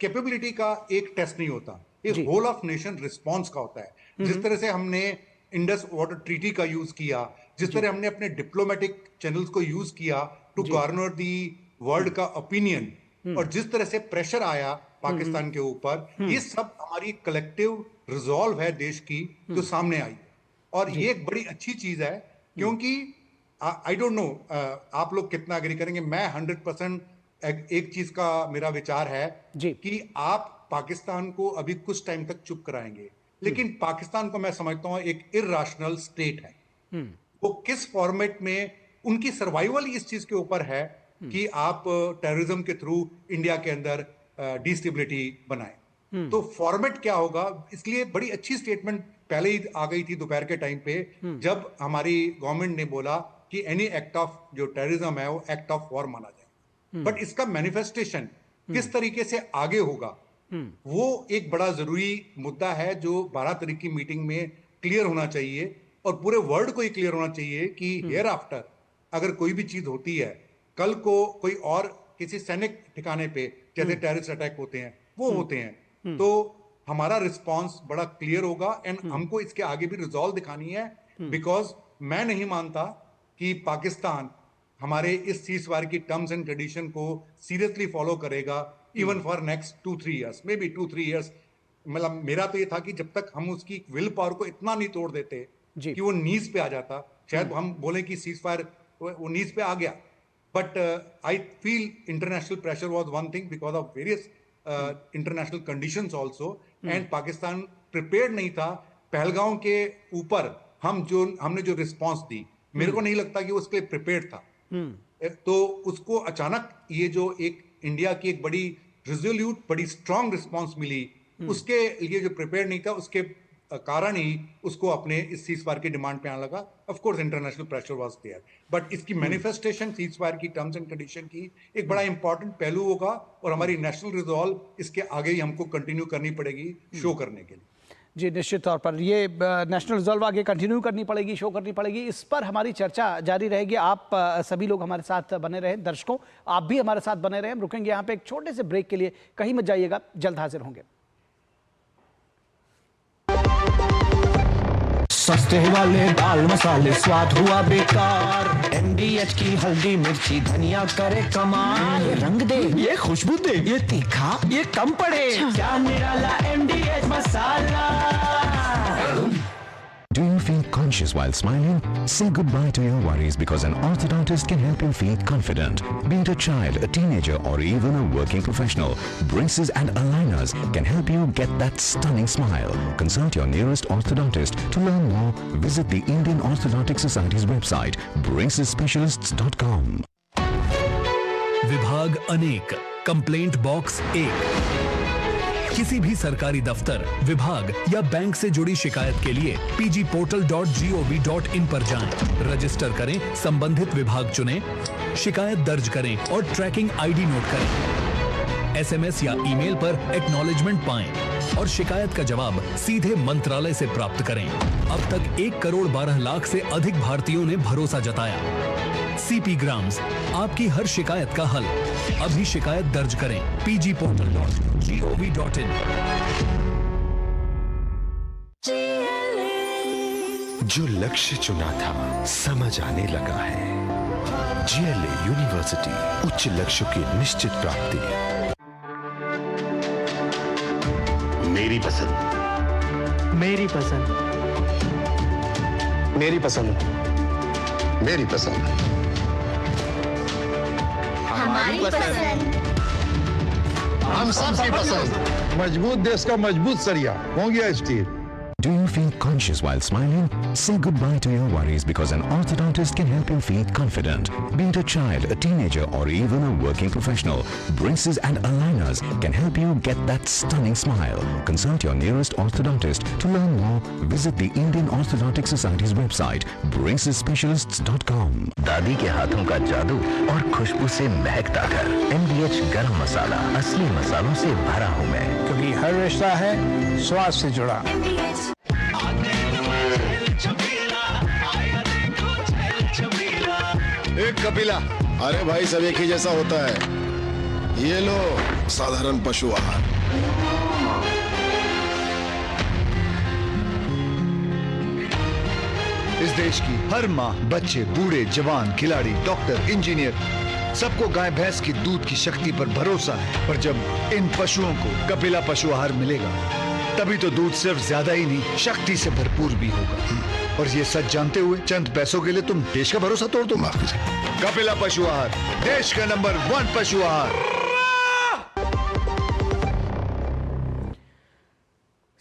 कैपेबिलिटी का एक टेस्ट नहीं होता, ये होल ऑफ नेशन रिस्पॉन्स का होता है। जिस तरह से हमने इंडस वाटर ट्रीटी का यूज किया, जिस तरह हमने अपने डिप्लोमेटिक चैनल्स को यूज किया टू गार्नर दी वर्ल्ड का ओपिनियन, और जिस तरह से प्रेशर आया पाकिस्तान के ऊपर, ये सब हमारी कलेक्टिव रिजॉल्व है देश की जो सामने आई, और ये एक बड़ी अच्छी चीज है, क्योंकि आई डोंट नो आप लोग कितना एग्री करेंगे, मैं 100% एक चीज का मेरा विचार है कि आप पाकिस्तान को अभी कुछ टाइम तक चुप कराएंगे, लेकिन पाकिस्तान को मैं समझता हूं एक इर्रेशनल स्टेट है, वो किस फॉर्मेट में उनकी सर्वाइवल इस चीज के ऊपर है कि आप टेररिज्म के थ्रू इंडिया के अंदर डिस्टेबिलिटी बनाएं, तो फॉर्मेट क्या होगा। इसलिए बड़ी अच्छी स्टेटमेंट पहले ही आ गई थी दोपहर के टाइम पे, जब हमारी गवर्नमेंट ने बोला कि एनी एक्ट ऑफ जो टेररिज्म है वो एक्ट ऑफ वॉर माना जाए, बट इसका मैनिफेस्टेशन किस तरीके से आगे होगा वो एक बड़ा जरूरी मुद्दा है, जो 12 तारीख की मीटिंग में क्लियर होना चाहिए, और पूरे वर्ल्ड को ये क्लियर होना चाहिए कि हियर आफ्टर अगर कोई भी चीज होती है, कल को कोई और किसी सैनिक ठिकाने पे जैसे टेररिस्ट अटैक होते हैं वो होते हैं, तो हमारा रिस्पॉन्स बड़ा क्लियर होगा एंड हमको इसके आगे भी रिजॉल्व दिखानी है, बिकॉज मैं नहीं मानता कि पाकिस्तान हमारे इस सीज़फायर की टर्म्स एंड कंडीशन को सीरियसली फॉलो करेगा even for next 2-3 years, may be 2-3 years. मतलब मेरा तो ये था कि जब तक हम उसकी विल पावर को इतना नहीं तोड़ देते कि वो नीज पे आ जाता, शायद हम बोले कि सीज़फायर वो नीज पे आ गया, but I feel international pressure was one thing because of various international conditions also, and Pakistan prepared नहीं था। पहलगांव के ऊपर हमने जो रिस्पांस दी, मेरे को नहीं लगता कि वो उसके लिए प्रिपेयर्ड था। तो उसको अचानक ये जो एक इंडिया की एक बड़ी रिजोल्यूट, बड़ी स्ट्रांग रिस्पांस मिली, उसके लिए जो प्रिपेयर नहीं था, उसके कारण ही उसको अपने इस सीज़फायर की डिमांड पे आने लगा। Of course international pressure was there, but इसकी मैनिफेस्टेशन सीज़फायर की टर्म्स एंड कंडीशन की एक बड़ा इंपॉर्टेंट पहलू होगा, और हमारी नेशनल रिजॉल्व इसके आगे ही हमको कंटिन्यू करनी पड़ेगी शो करने के लिए। जी, निश्चित तौर पर ये नेशनल रिजॉल्व आगे कंटिन्यू करनी पड़ेगी, शो करनी पड़ेगी। इस पर हमारी चर्चा जारी रहेगी। आप सभी लोग हमारे साथ बने रहें, दर्शकों आप भी हमारे साथ बने रहें। हम रुकेंगे यहाँ पे एक छोटे से ब्रेक के लिए, कहीं मत जाइएगा, जल्द हाजिर होंगे। सस्ते वाले दाल मसाले स्वाद हुआ बेकार, MDH की हल्दी मिर्ची धनिया करे कमाल, ये रंग दे, ये खुशबू दे, ये तीखा, ये कम पड़े, क्या निराला MDH masala. Do you feel conscious while smiling? Say goodbye to your worries because an orthodontist can help you feel confident. Be it a child, a teenager, or even a working professional, braces and aligners can help you get that stunning smile. Consult your nearest orthodontist. To learn more, visit the Indian Orthodontic Society's website, bracesspecialists.com. विभाग अनेक, complaint box 1। किसी भी सरकारी दफ्तर, विभाग या bank से जुड़ी शिकायत के लिए pgportal.gov.in पर जाएं, रजिस्टर करें, संबंधित विभाग चुनें, शिकायत दर्ज करें और ट्रैकिंग आईडी नोट करें। SMS या ईमेल पर एक्नॉलेजमेंट पाएं और शिकायत का जवाब सीधे मंत्रालय से प्राप्त करें। अब तक 1 करोड़ 12 लाख से अधिक भारतीयों ने भरोसा जताया। CP ग्राम्स, आपकी हर शिकायत का हल। अभी शिकायत दर्ज करें pgportal.gov.in। जो लक्ष्य चुना था समझ आने लगा है। GLA यूनिवर्सिटी, उच्च लक्ष्य की निश्चित प्राप्ति। मेरी पसंद, मेरी पसंद, मेरी पसंद, मेरी पसंद, हमारी पसंद, हम सबकी पसंद। मजबूत देश का मजबूत सरिया हो गया steel. Do you feel conscious while smiling? Say goodbye to your worries because an orthodontist can help you feel confident. Be it a child, a teenager, or even a working professional, braces and aligners can help you get that stunning smile. Consult your nearest orthodontist. To learn more, visit the Indian Orthodontic Society's website, bracesspecialists.com. दादी के हाथों का जादू और खुशबू से महकता घर। MDH गरम मसाला, असली मसालों से भरा हूँ मैं, क्योंकि हर रिश्ता है स्वाद से जुड़ा। एक कपिला, अरे भाई सब एक ही जैसा होता है। ये लो साधारण पशु आहार। इस देश की हर माँ, बच्चे, बूढ़े, जवान, खिलाड़ी, डॉक्टर, इंजीनियर, सबको गाय भैंस की दूध की शक्ति पर भरोसा है। पर जब इन पशुओं को कपिला पशु आहार मिलेगा, तभी तो दूध सिर्फ ज्यादा ही नहीं, शक्ति से भरपूर भी होगा। और ये सच जानते हुए चंद पैसों के लिए तुम देश का भरोसा तोड़ दो। कपिला पशु आहार, देश का नंबर 1 पशु आहार।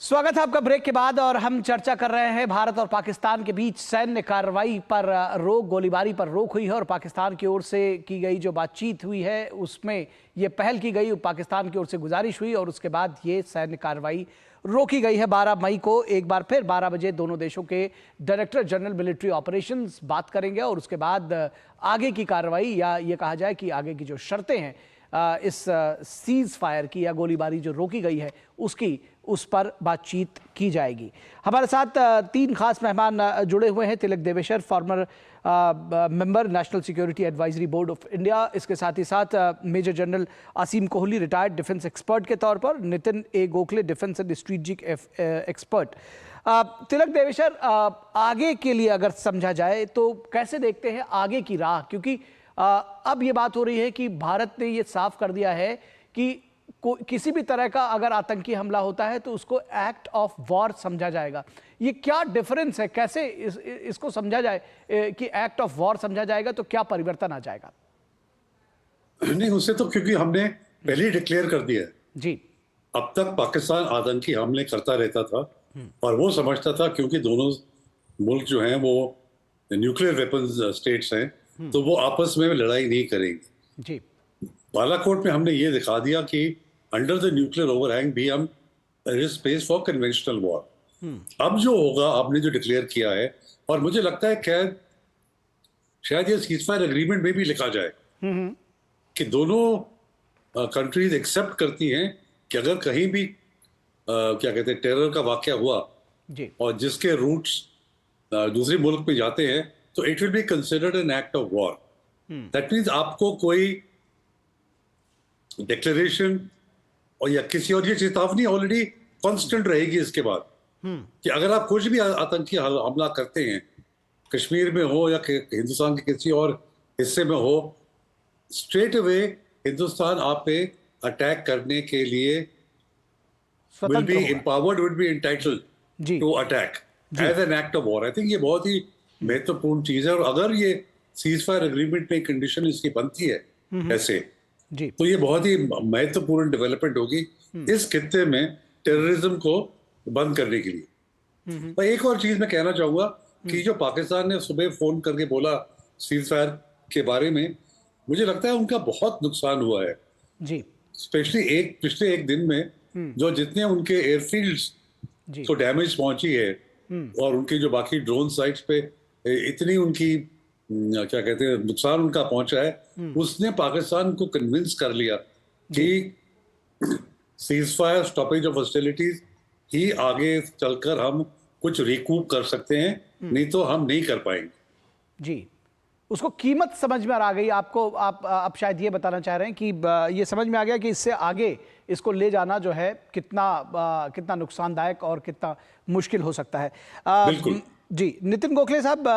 स्वागत है आपका ब्रेक के बाद, और हम चर्चा कर रहे हैं भारत और पाकिस्तान के बीच सैन्य कार्रवाई पर रोक, गोलीबारी पर रोक हुई है, और पाकिस्तान की ओर से की गई जो बातचीत हुई है उसमें ये पहल की गई, पाकिस्तान की ओर से गुजारिश हुई और उसके बाद ये सैन्य कार्रवाई रोकी गई है। 12 मई को एक बार फिर 12 बजे दोनों देशों के डायरेक्टर जनरल मिलिट्री ऑपरेशंस बात करेंगे और उसके बाद आगे की कार्रवाई, या ये कहा जाए कि आगे की जो शर्तें हैं इस सीज फायर की या गोलीबारी जो रोकी गई है उस पर बातचीत की जाएगी। हमारे साथ 3 खास मेहमान जुड़े हुए हैं। Tilak Devasher, former member national security advisory board of India, इसके साथ ही साथ major general Asim Kohli, retired defence expert के तौर पर, Nitin A Gokhale, defence and strategic expert. Tilak Devasher, आगे के लिए अगर समझा जाए तो कैसे देखते हैं आगे की राह, क्योंकि अब ये बात हो रही है कि भारत ने ये साफ कर दिया है कि किसी भी तरह का अगर आतंकी हमला होता है तो उसको एक्ट ऑफ वॉर समझा जाएगा। ये क्या डिफरेंस है, कैसे इसको समझा जाए कि एक्ट ऑफ वॉर समझा जाएगा तो क्या परिवर्तन आ जाएगा? नहीं, उससे तो क्योंकि हमने पहले ही डिक्लेयर कर दिया है जी। अब तक पाकिस्तान आतंकी हमले करता रहता था और वो समझता था क्योंकि दोनों मुल्क जो हैं वो न्यूक्लियर वेपन्स स्टेट्स हैं तो वो आपस में लड़ाई नहीं करेंगे जी। बालाकोट में हमने ये दिखा दिया कि अंडर द न्यूक्लियर ओवरहैंग भी हम there is space for conventional war. अब जो होगा आपने जो डिक्लेयर किया है, और मुझे लगता है खैर शायद ये सीजफायर एग्रीमेंट में भी लिखा जाए कि दोनों कंट्रीज एक्सेप्ट करती हैं कि अगर कहीं भी क्या कहते हैं टेरर का वाकया हुआ जी, और जिसके रूट्स दूसरे मुल्क में जाते हैं तो it will be considered an act of war. That means आपको कोई डिक्लेरेशन और या किसी और ये चेतावनी ऑलरेडी कांस्टेंट रहेगी इसके बाद कि अगर आप कुछ भी आतंकी हमला करते हैं, कश्मीर में हो या हिंदुस्तान के किसी और हिस्से में हो, स्ट्रेट अवे हिंदुस्तान आप पे अटैक करने के लिए will be empowered, would be entitled to attack as an act of war. I think ये बहुत ही महत्वपूर्ण चीज है, और अगर ये सीजफायर एग्रीमेंट में कंडीशन इसकी बनती है ऐसे जी, तो ये बहुत ही महत्वपूर्ण डेवलपमेंट होगी इस खित्ते में टेररिज्म को बंद करने के लिए। और एक और चीज मैं कहना चाहूंगा कि जो पाकिस्तान ने सुबह फोन करके बोला सीजफायर के बारे में, मुझे लगता है उनका बहुत नुकसान हुआ है जी, स्पेशली पिछले एक दिन में जो जितने उनके एयरफील्ड्स को डैमेज पहुंची है और उनकी जो बाकी ड्रोन साइट्स पे इतनी उनकी क्या कहते हैं नुकसान उनका पहुंचा है, उसने पाकिस्तान को कन्विंस कर लिया कि सीजफायर, स्टॉपेज ऑफ हॉस्टिलिटीज ही आगे चलकर हम कुछ रिकूप कर सकते हैं, नहीं तो हम नहीं कर पाएंगे जी। उसको कीमत समझ में आ गई आपको, आप शायद ये बताना चाह रहे हैं कि ये समझ में आ गया कि इससे आगे इसको ले जाना जो है कितना नुकसानदायक और कितना मुश्किल हो सकता है। बिल्कुल जी। नितिन गोखले साहब,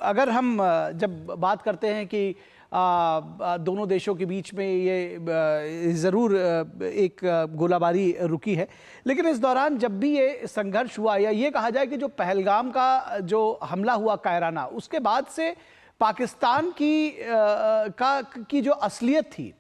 अगर हम जब बात करते हैं कि दोनों देशों के बीच में ये ज़रूर एक गोलाबारी रुकी है, लेकिन इस दौरान जब भी ये संघर्ष हुआ या ये कहा जाए कि जो पहलगाम का जो हमला हुआ कायराना, उसके बाद से पाकिस्तान की जो असलियत थी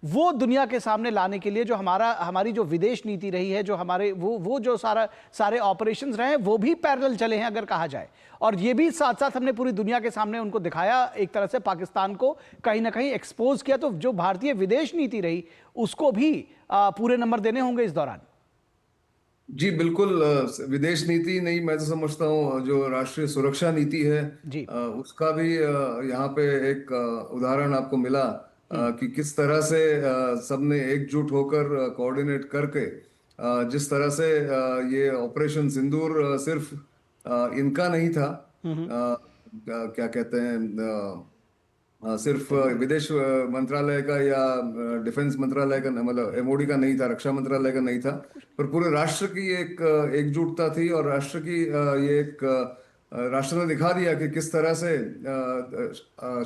वो दुनिया के सामने लाने के लिए जो हमारी जो विदेश नीति रही है, जो हमारे वो जो सारे ऑपरेशंस रहे हैं वो भी पैरेलल चले हैं अगर कहा जाए, और ये भी साथ साथ हमने पूरी दुनिया के सामने उनको दिखाया, एक तरह से पाकिस्तान को कहीं ना कहीं एक्सपोज किया। तो जो भारतीय विदेश नीति रही उसको भी पूरे नंबर देने होंगे इस दौरान। जी बिल्कुल, विदेश नीति नहीं, मैं तो समझता हूँ जो राष्ट्रीय सुरक्षा नीति है जी, उसका भी यहाँ पे एक उदाहरण आपको मिला कि किस तरह से सबने एकजुट होकर कोऑर्डिनेट करके जिस तरह से ये ऑपरेशन सिंदूर सिर्फ इनका नहीं था, क्या कहते हैं, सिर्फ विदेश मंत्रालय का या डिफेंस मंत्रालय का, मतलब एमओडी का नहीं था, रक्षा मंत्रालय का नहीं था, पर पूरे राष्ट्र की एक एकजुटता थी, और राष्ट्र की ये एक राष्ट्र ने दिखा दिया कि किस तरह से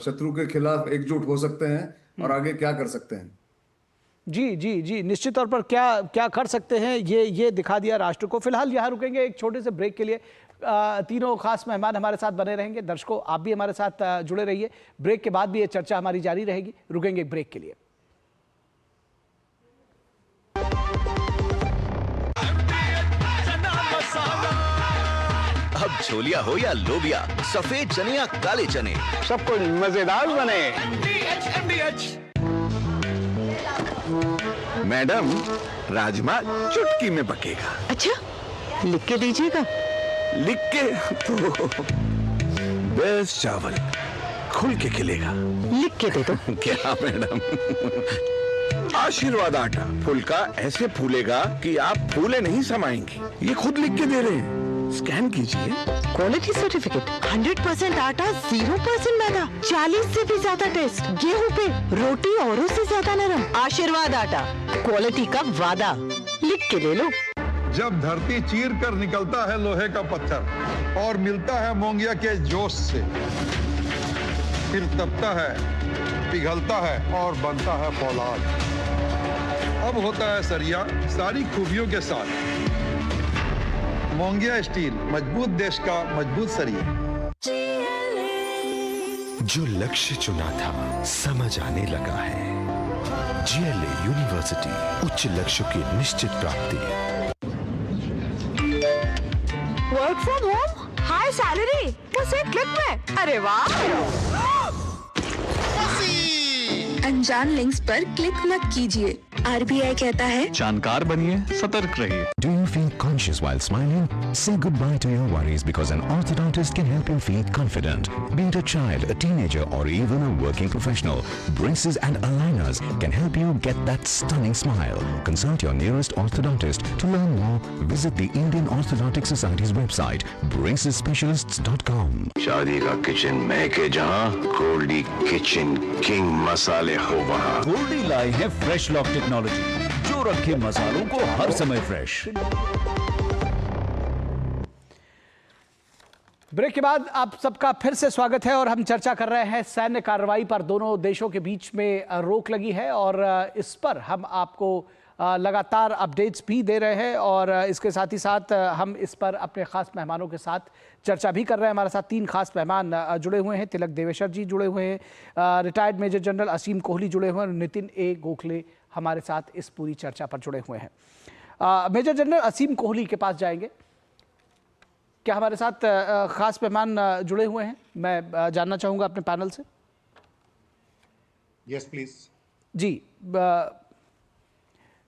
शत्रु के खिलाफ एकजुट हो सकते हैं और आगे क्या कर सकते हैं। जी जी जी, निश्चित तौर पर क्या कर सकते हैं ये दिखा दिया राष्ट्र को। फिलहाल यहाँ रुकेंगे एक छोटे से ब्रेक के लिए। तीनों खास मेहमान हमारे साथ बने रहेंगे। दर्शकों, आप भी हमारे साथ जुड़े रहिए। ब्रेक के बाद भी ये चर्चा हमारी जारी रहेगी। रुकेंगे एक ब्रेक के लिए। अब छोलिया हो या लोबिया, सफेद चने या काले चने, सब कुछ मजेदार बने। मैडम, राजमा चुटकी में पकेगा। अच्छा, लिख के दीजिएगा। लिख के तो बेस्ट चावल खुल के खिलेगा। लिख के दे दो। क्या मैडम? आशीर्वाद आटा, फुलका ऐसे फूलेगा कि आप फूले नहीं समाएंगे। ये खुद लिख के दे रहे हैं, स्कैन कीजिए। क्वालिटी सर्टिफिकेट, 100% आटा, 0% मैदा, 40 से भी ज्यादा टेस्ट, गेहूं पे रोटी औरों से ज्यादा नरम। आशीर्वाद आटा, क्वालिटी का वादा, लिख के ले लो। जब धरती चीर कर निकलता है लोहे का पत्थर और मिलता है मोंगिया के जोश से, फिर तपता है, पिघलता है और बनता है फौलाद। अब होता है सरिया सारी खूबियों के साथ। मोंगिया स्टील, मजबूत देश का मजबूत सरिया। जो लक्ष्य चुना था समझ आने लगा है। GLA यूनिवर्सिटी, उच्च लक्ष्य की निश्चित प्राप्ति। Work from home, high salary, बस एक क्लिक में। अरे वाह! अनजान लिंक्स पर क्लिक मत कीजिए। RBI कहता है जानकार बनिए, सतर्क रहिए। Do you feel conscious while smiling? Say goodbye to your worries because an orthodontist can help you feel confident. Be it a child, a teenager, or even a working professional, braces and aligners can help you get that stunning smile. Consult your nearest orthodontist. To learn more, visit the Indian Orthodontic Society's website, bracesspecialists.com. शादी का kitchen महके जहाँ, Goldy kitchen king मसाले हो वहाँ। गोल्डी लाई है fresh lock technology, जो रखे मसालों को हर समय फ्रेश। ब्रेक के बाद आप सबका फिर से स्वागत है और हम चर्चा कर रहे हैं सैन्य कार्रवाई पर। दोनों देशों के बीच में रोक लगी है और इस पर हम आपको लगातार अपडेट्स भी दे रहे हैं और इसके साथ ही साथ हम इस पर अपने खास मेहमानों के साथ चर्चा भी कर रहे हैं। हमारे साथ 3 खास मेहमान जुड़े हुए हैं। तिलक देवेश्वर जी जुड़े हुए हैं, रिटायर्ड मेजर जनरल असीम कोहली जुड़े हुए हैं और नितिन ए गोखले हमारे साथ इस पूरी चर्चा पर जुड़े हुए हैं। मेजर जनरल असीम कोहली के पास जाएंगे। क्या हमारे साथ खास मेहमान जुड़े हुए हैं? मैं जानना चाहूँगा अपने पैनल से। Yes please. जी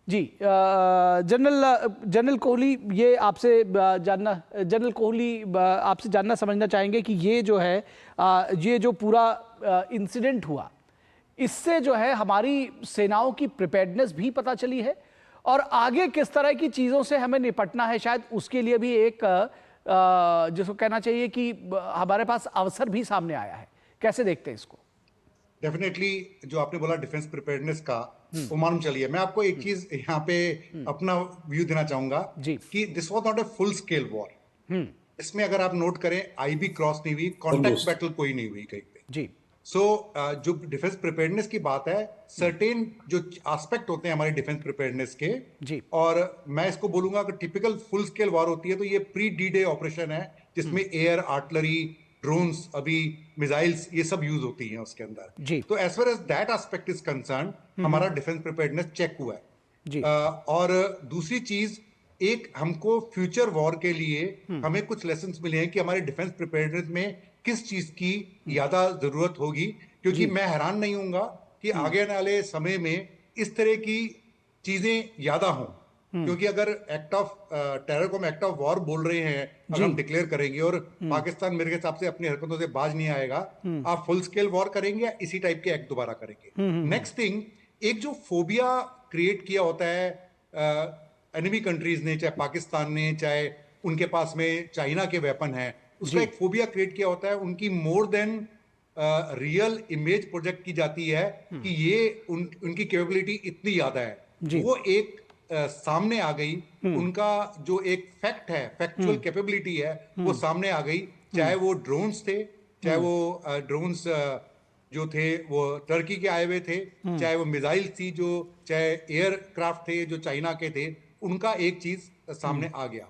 जी, जनरल कोहली, ये आपसे जानना, जनरल कोहली आपसे जानना समझना चाहेंगे कि ये जो है, ये जो पूरा इंसिडेंट हुआ, इससे जो है हमारी सेनाओं की प्रिपेयर्डनेस भी पता चली है और आगे किस तरह की चीज़ों से हमें निपटना है, शायद उसके लिए भी एक जिसको कहना चाहिए कि हमारे पास अवसर भी सामने आया है। कैसे देखते हैं इसको? डेफिनेटली जो आपने बोला डिफेंस प्रिपेयर्डनेस का, वो मालूम चलिए। मैं आपको एक चीज यहाँ पे अपना व्यू देना चाहूंगा कि this was not a full scale war. इसमें अगर आप नोट करें, आईबी क्रॉस नहीं हुई, कॉन्टैक्ट बैटल कोई नहीं हुई कहीं पे जी। सो जो डिफेंस प्रिपेयर्डनेस की बात है, सर्टेन जो एस्पेक्ट होते हैं हमारे डिफेंस प्रिपेयर्डनेस के जी, और मैं इसको बोलूंगा कि टिपिकल फुल स्केल वॉर होती है तो ये प्री डी डे ऑपरेशन है, जिसमें एयर, आर्टिलरी, ड्रोन्स, अभी मिसाइल्स, ये सब यूज होती हैं उसके अंदर जी। तो as far as that aspect is concern, हमारा डिफेंस प्रिपेयर्डनेस चेक हुआ है जी। और दूसरी चीज, एक हमको फ्यूचर वॉर के लिए हमें कुछ लेसन्स मिले हैं कि हमारे डिफेंस प्रिपेयर्डनेस में किस चीज की ज्यादा जरूरत होगी, क्योंकि मैं हैरान नहीं हूंगा कि आगे आने वाले समय में इस तरह की चीजें ज्यादा हों, क्योंकि अगर एक्ट ऑफ टेरर को हम एक्ट ऑफ वॉर बोल रहे हैं, अगर हम डिक्लेयर करेंगे और पाकिस्तान मेरे हिसाब से अपनी हरकतों से बाज नहीं आएगा, आप फुल स्केल वॉर करेंगे या इसी टाइप के एक्ट दोबारा करेंगे। नेक्स्ट थिंग, एक जो फोबिया क्रिएट किया होता है एनिमी कंट्रीज ने, चाहे पाकिस्तान ने, चाहे उनके पास में चाइना के वेपन है, उसका एक फोबिया क्रिएट किया होता है। उनकी more than real image project की जाती है कि ये उनकी कैपेबिलिटी इतनी ज्यादा है, वो एक सामने आ गई। उनका जो एक फैक्ट है, फैक्चुअल कैपेबिलिटी है, वो सामने आ गई। चाहे वो ड्रोन्स थे, चाहे वो ड्रोन्स जो थे वो टर्की के आए हुए थे, चाहे वो मिसाइल थी, जो चाहे एयरक्राफ्ट थे जो चाइना के थे, उनका एक चीज सामने आ गया।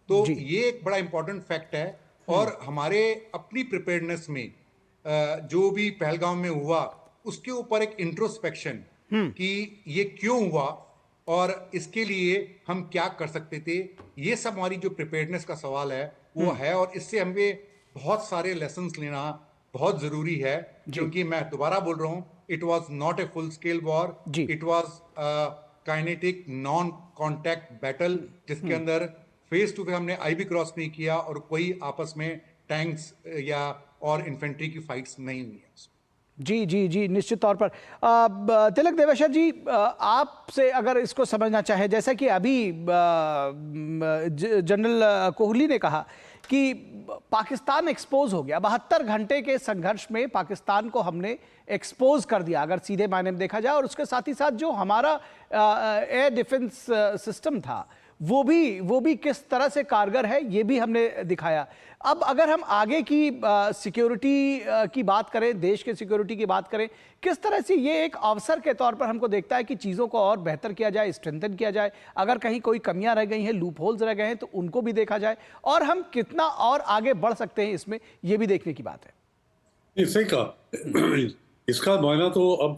तो ये एक बड़ा इंपॉर्टेंट फैक्ट है और हमारे अपनी प्रिपेयर्डनेस में जो भी पहलगाम में हुआ, उसके ऊपर एक इंट्रोस्पेक्शन कि ये क्यों हुआ और इसके लिए हम क्या कर सकते थे, ये सब हमारी जो प्रिपेयर्डनेस का सवाल है वो है। और इससे हमें बहुत सारे लेसन्स लेना बहुत जरूरी है, क्योंकि मैं दोबारा बोल रहा हूं, it was not a full scale war, it was kinetic non contact battle, जिसके अंदर फेस टू फेस हमने आईबी क्रॉस नहीं किया और कोई आपस में टैंक्स या और इन्फेंट्री की फाइट्स नहीं हुई है। जी जी जी, निश्चित तौर पर। तिलक देवेश्वर जी, आपसे अगर इसको समझना चाहे, जैसा कि अभी जनरल कोहली ने कहा कि पाकिस्तान एक्सपोज हो गया, 72 घंटे के संघर्ष में पाकिस्तान को हमने एक्सपोज कर दिया अगर सीधे मायने में देखा जाए, और उसके साथ ही साथ जो हमारा एयर डिफेंस सिस्टम था वो भी किस तरह से कारगर है ये भी हमने दिखाया। अब अगर हम आगे की सिक्योरिटी की बात करें, देश के सिक्योरिटी की बात करें, किस तरह से ये एक अवसर के तौर पर हमको देखता है कि चीज़ों को और बेहतर किया जाए, स्ट्रेंथन किया जाए, अगर कहीं कोई कमियां रह गई हैं, लूप होल्स रह गए हैं तो उनको भी देखा जाए, और हम कितना और आगे बढ़ सकते हैं इसमें, ये भी देखने की बात है। सही कहा। इसका मायना तो अब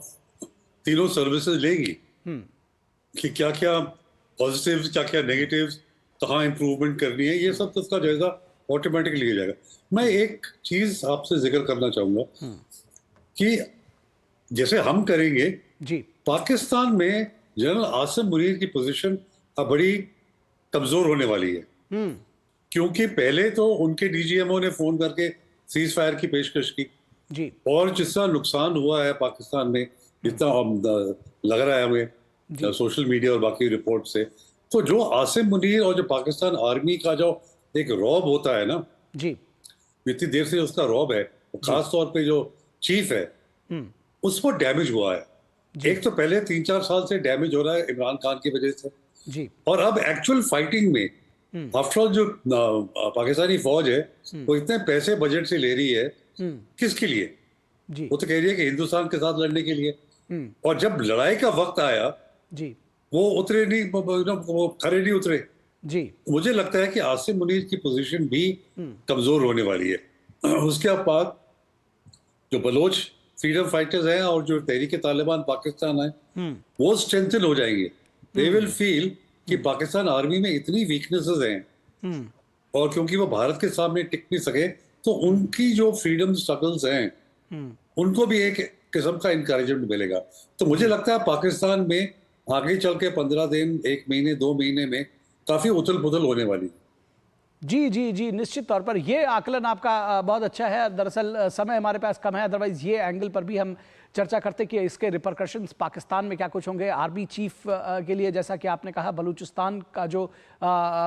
तीनों सर्विसेज लेंगी कि क्या क्या पॉजिटिव्स, क्या क्या नेगेटिव्स, कहाँ इंप्रूवमेंट करनी है, ये सब तो उसका जायजा ऑटोमेटिकली लिया जाएगा। मैं एक चीज आपसे जिक्र करना चाहूंगा कि जैसे हम करेंगे जी, पाकिस्तान में जनरल आसिम मुनीर की पोजीशन अब बड़ी कमजोर होने वाली है, क्योंकि पहले तो उनके डीजीएमओ ने फोन करके सीज फायर की पेशकश की जी, और जितना नुकसान हुआ है पाकिस्तान में, जितना लग रहा है हमें सोशल मीडिया और बाकी रिपोर्ट से, तो जो आसिम मुनीर और जो पाकिस्तान आर्मी का जो एक रौब होता है ना जी, इतनी देर से उसका रौब है, खास तौर पे जो चीफ है उस पर डैमेज हुआ है। एक तो पहले 3-4 साल से डैमेज हो रहा है इमरान खान की वजह से जी, और अब एक्चुअल फाइटिंग में आफ्टर ऑल जो पाकिस्तानी फौज है वो इतने पैसे बजट से ले रही है, किसके लिए? जी, वो तो कह रही है कि हिंदुस्तान के साथ लड़ने के लिए, और जब लड़ाई का वक्त आया जी, वो उतरे नहीं, वो खड़े नहीं उतरे जी। मुझे लगता है कि आसिम मुनीर की पोजीशन भी कमजोर होने वाली है। उसके बाद जो बलोच फ्रीडम फाइटर्स हैं और जो तहरीक तालिबान पाकिस्तान है वो स्ट्रेंथन हो जाएंगे। दे विल फील कि पाकिस्तान आर्मी में इतनी वीकनेसेस हैं और क्योंकि वो भारत के सामने टिक नहीं सके तो उनकी जो फ्रीडम स्ट्रगल्स हैं उनको भी एक किस्म का इंकरेजमेंट मिलेगा। तो मुझे लगता है पाकिस्तान में आगे चल के 15 दिन, 1 महीने, 2 महीने में काफी उथल पुथल होने वाली। जी जी जी, निश्चित तौर पर ये आकलन आपका बहुत अच्छा है। दरअसल समय हमारे पास कम है, अदरवाइज ये एंगल पर भी हम चर्चा करते कि इसके रिपरकशंस पाकिस्तान में क्या कुछ होंगे। आर्मी चीफ के लिए जैसा कि आपने कहा, बलूचिस्तान का जो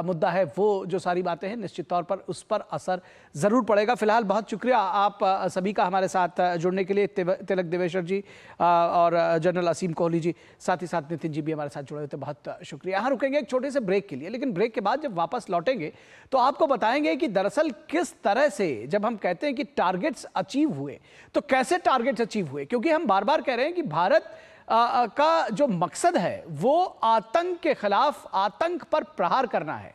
मुद्दा है वो जो सारी बातें हैं निश्चित तौर पर उस पर असर ज़रूर पड़ेगा। फिलहाल बहुत शुक्रिया आप सभी का हमारे साथ जुड़ने के लिए। तिलक देवेश्वर जी और जनरल असीम कोहली जी, साथ ही साथ नितिन जी भी हमारे साथ जुड़े हुए थे, बहुत शुक्रिया। यहाँ रुकेंगे एक छोटे से ब्रेक के लिए, लेकिन ब्रेक के बाद जब वापस लौटेंगे तो आपको बताएंगे कि दरअसल किस तरह से जब हम कहते हैं कि टारगेट्स अचीव हुए तो कैसे टारगेट्स अचीव हुए, क्योंकि हम बार बार कह रहे हैं कि भारत का जो मकसद है वो आतंक के खिलाफ, आतंक पर प्रहार करना है।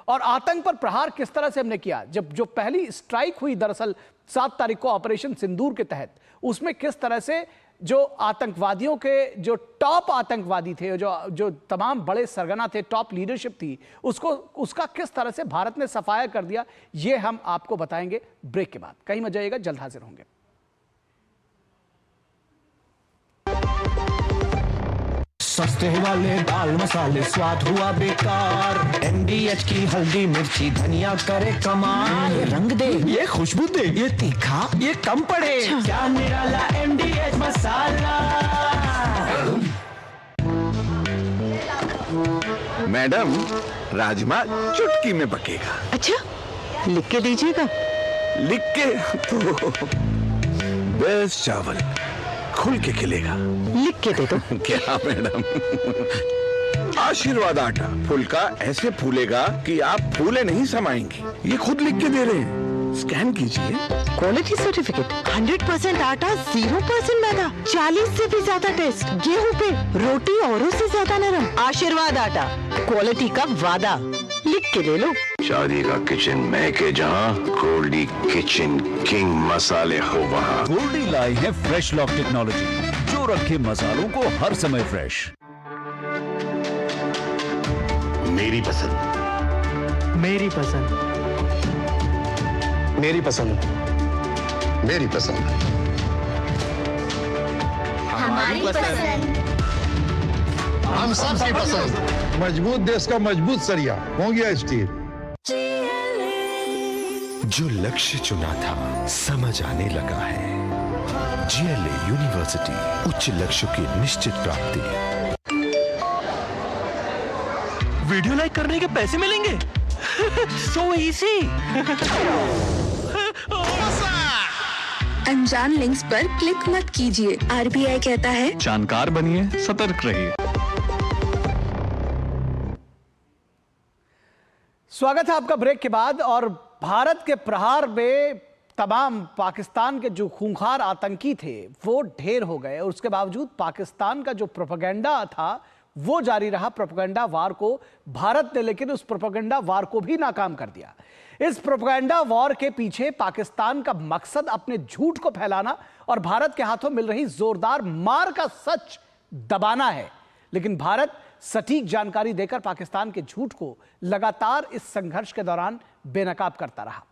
और आतंक पर प्रहार किस तरह से हमने किया, जब जो पहली स्ट्राइक हुई दरअसल 7 तारीख को ऑपरेशन सिंदूर के तहत, उसमें किस तरह से जो आतंकवादियों के जो टॉप आतंकवादी थे, जो तमाम बड़े सरगना थे, टॉप लीडरशिप थी, उसका किस तरह से भारत ने सफाया कर दिया, ये हम आपको बताएंगे ब्रेक के बाद। कहीं मत जाइएगा, जल्द हाजिर होंगे। सस्ते वाले दाल मसाले स्वाद हुआ बेकार, MDH की हल्दी मिर्ची धनिया करे कमाल, ये रंग दे, ये खुशबू दे, ये तीखा, ये कम पड़े, क्या निराला MDH मसाला। मैडम, राजमा चुटकी में पकेगा। अच्छा, लिख के दीजिएगा। लिख के तो बेस्ट चावल खुल के खिलेगा। लिख के दे दो। क्या मैडम? आशीर्वाद आटा फुल्का ऐसे फूलेगा कि आप फूले नहीं समाएंगी। ये खुद लिख के दे रहे हैं, स्कैन कीजिए। क्वालिटी सर्टिफिकेट, 100% आटा, 0% मैदा, 40 से भी ज्यादा टेस्ट, गेहूं पे रोटी औरों से ज्यादा नरम। आशीर्वाद आटा, क्वालिटी का वादा, लिख के ले लो। शादी का किचन महके जहाँ, गोल्डी किचन किंग मसाले हो वहाँ। गोल्डी लाई है फ्रेश लॉक टेक्नोलॉजी जो रखे मसालों को हर समय फ्रेश। मेरी पसंद, मेरी पसंद, मेरी पसंद, मेरी पसंद, हमारी पसंद, हम सबकी पसंद। मजबूत देश का मजबूत सरिया होंगे स्टील। जो लक्ष्य चुना था समझ आने लगा है। GLA यूनिवर्सिटी, उच्च लक्ष्य की निश्चित प्राप्ति। वीडियो लाइक करने के पैसे मिलेंगे? So easy! अनजान लिंक्स पर क्लिक मत कीजिए। RBI कहता है जानकार बनिए, सतर्क रहिए। स्वागत है आपका ब्रेक के बाद। और भारत के प्रहार में तमाम पाकिस्तान के जो खूंखार आतंकी थे वो ढेर हो गए, और उसके बावजूद पाकिस्तान का जो प्रोपेगेंडा था वो जारी रहा। प्रोपेगेंडा वार को भारत ने लेकिन उस प्रोपेगेंडा वार को भी नाकाम कर दिया। इस प्रोपेगेंडा वॉर के पीछे पाकिस्तान का मकसद अपने झूठ को फैलाना और भारत के हाथों मिल रही जोरदार मार का सच दबाना है। लेकिन भारत सटीक जानकारी देकर पाकिस्तान के झूठ को लगातार इस संघर्ष के दौरान बेनकाब करता रहा।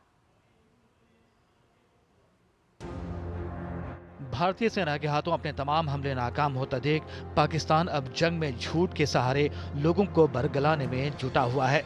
भारतीय सेना के हाथों अपने तमाम हमले नाकाम होता देख पाकिस्तान अब जंग में झूठ के सहारे लोगों को बरगलाने में जुटा हुआ है।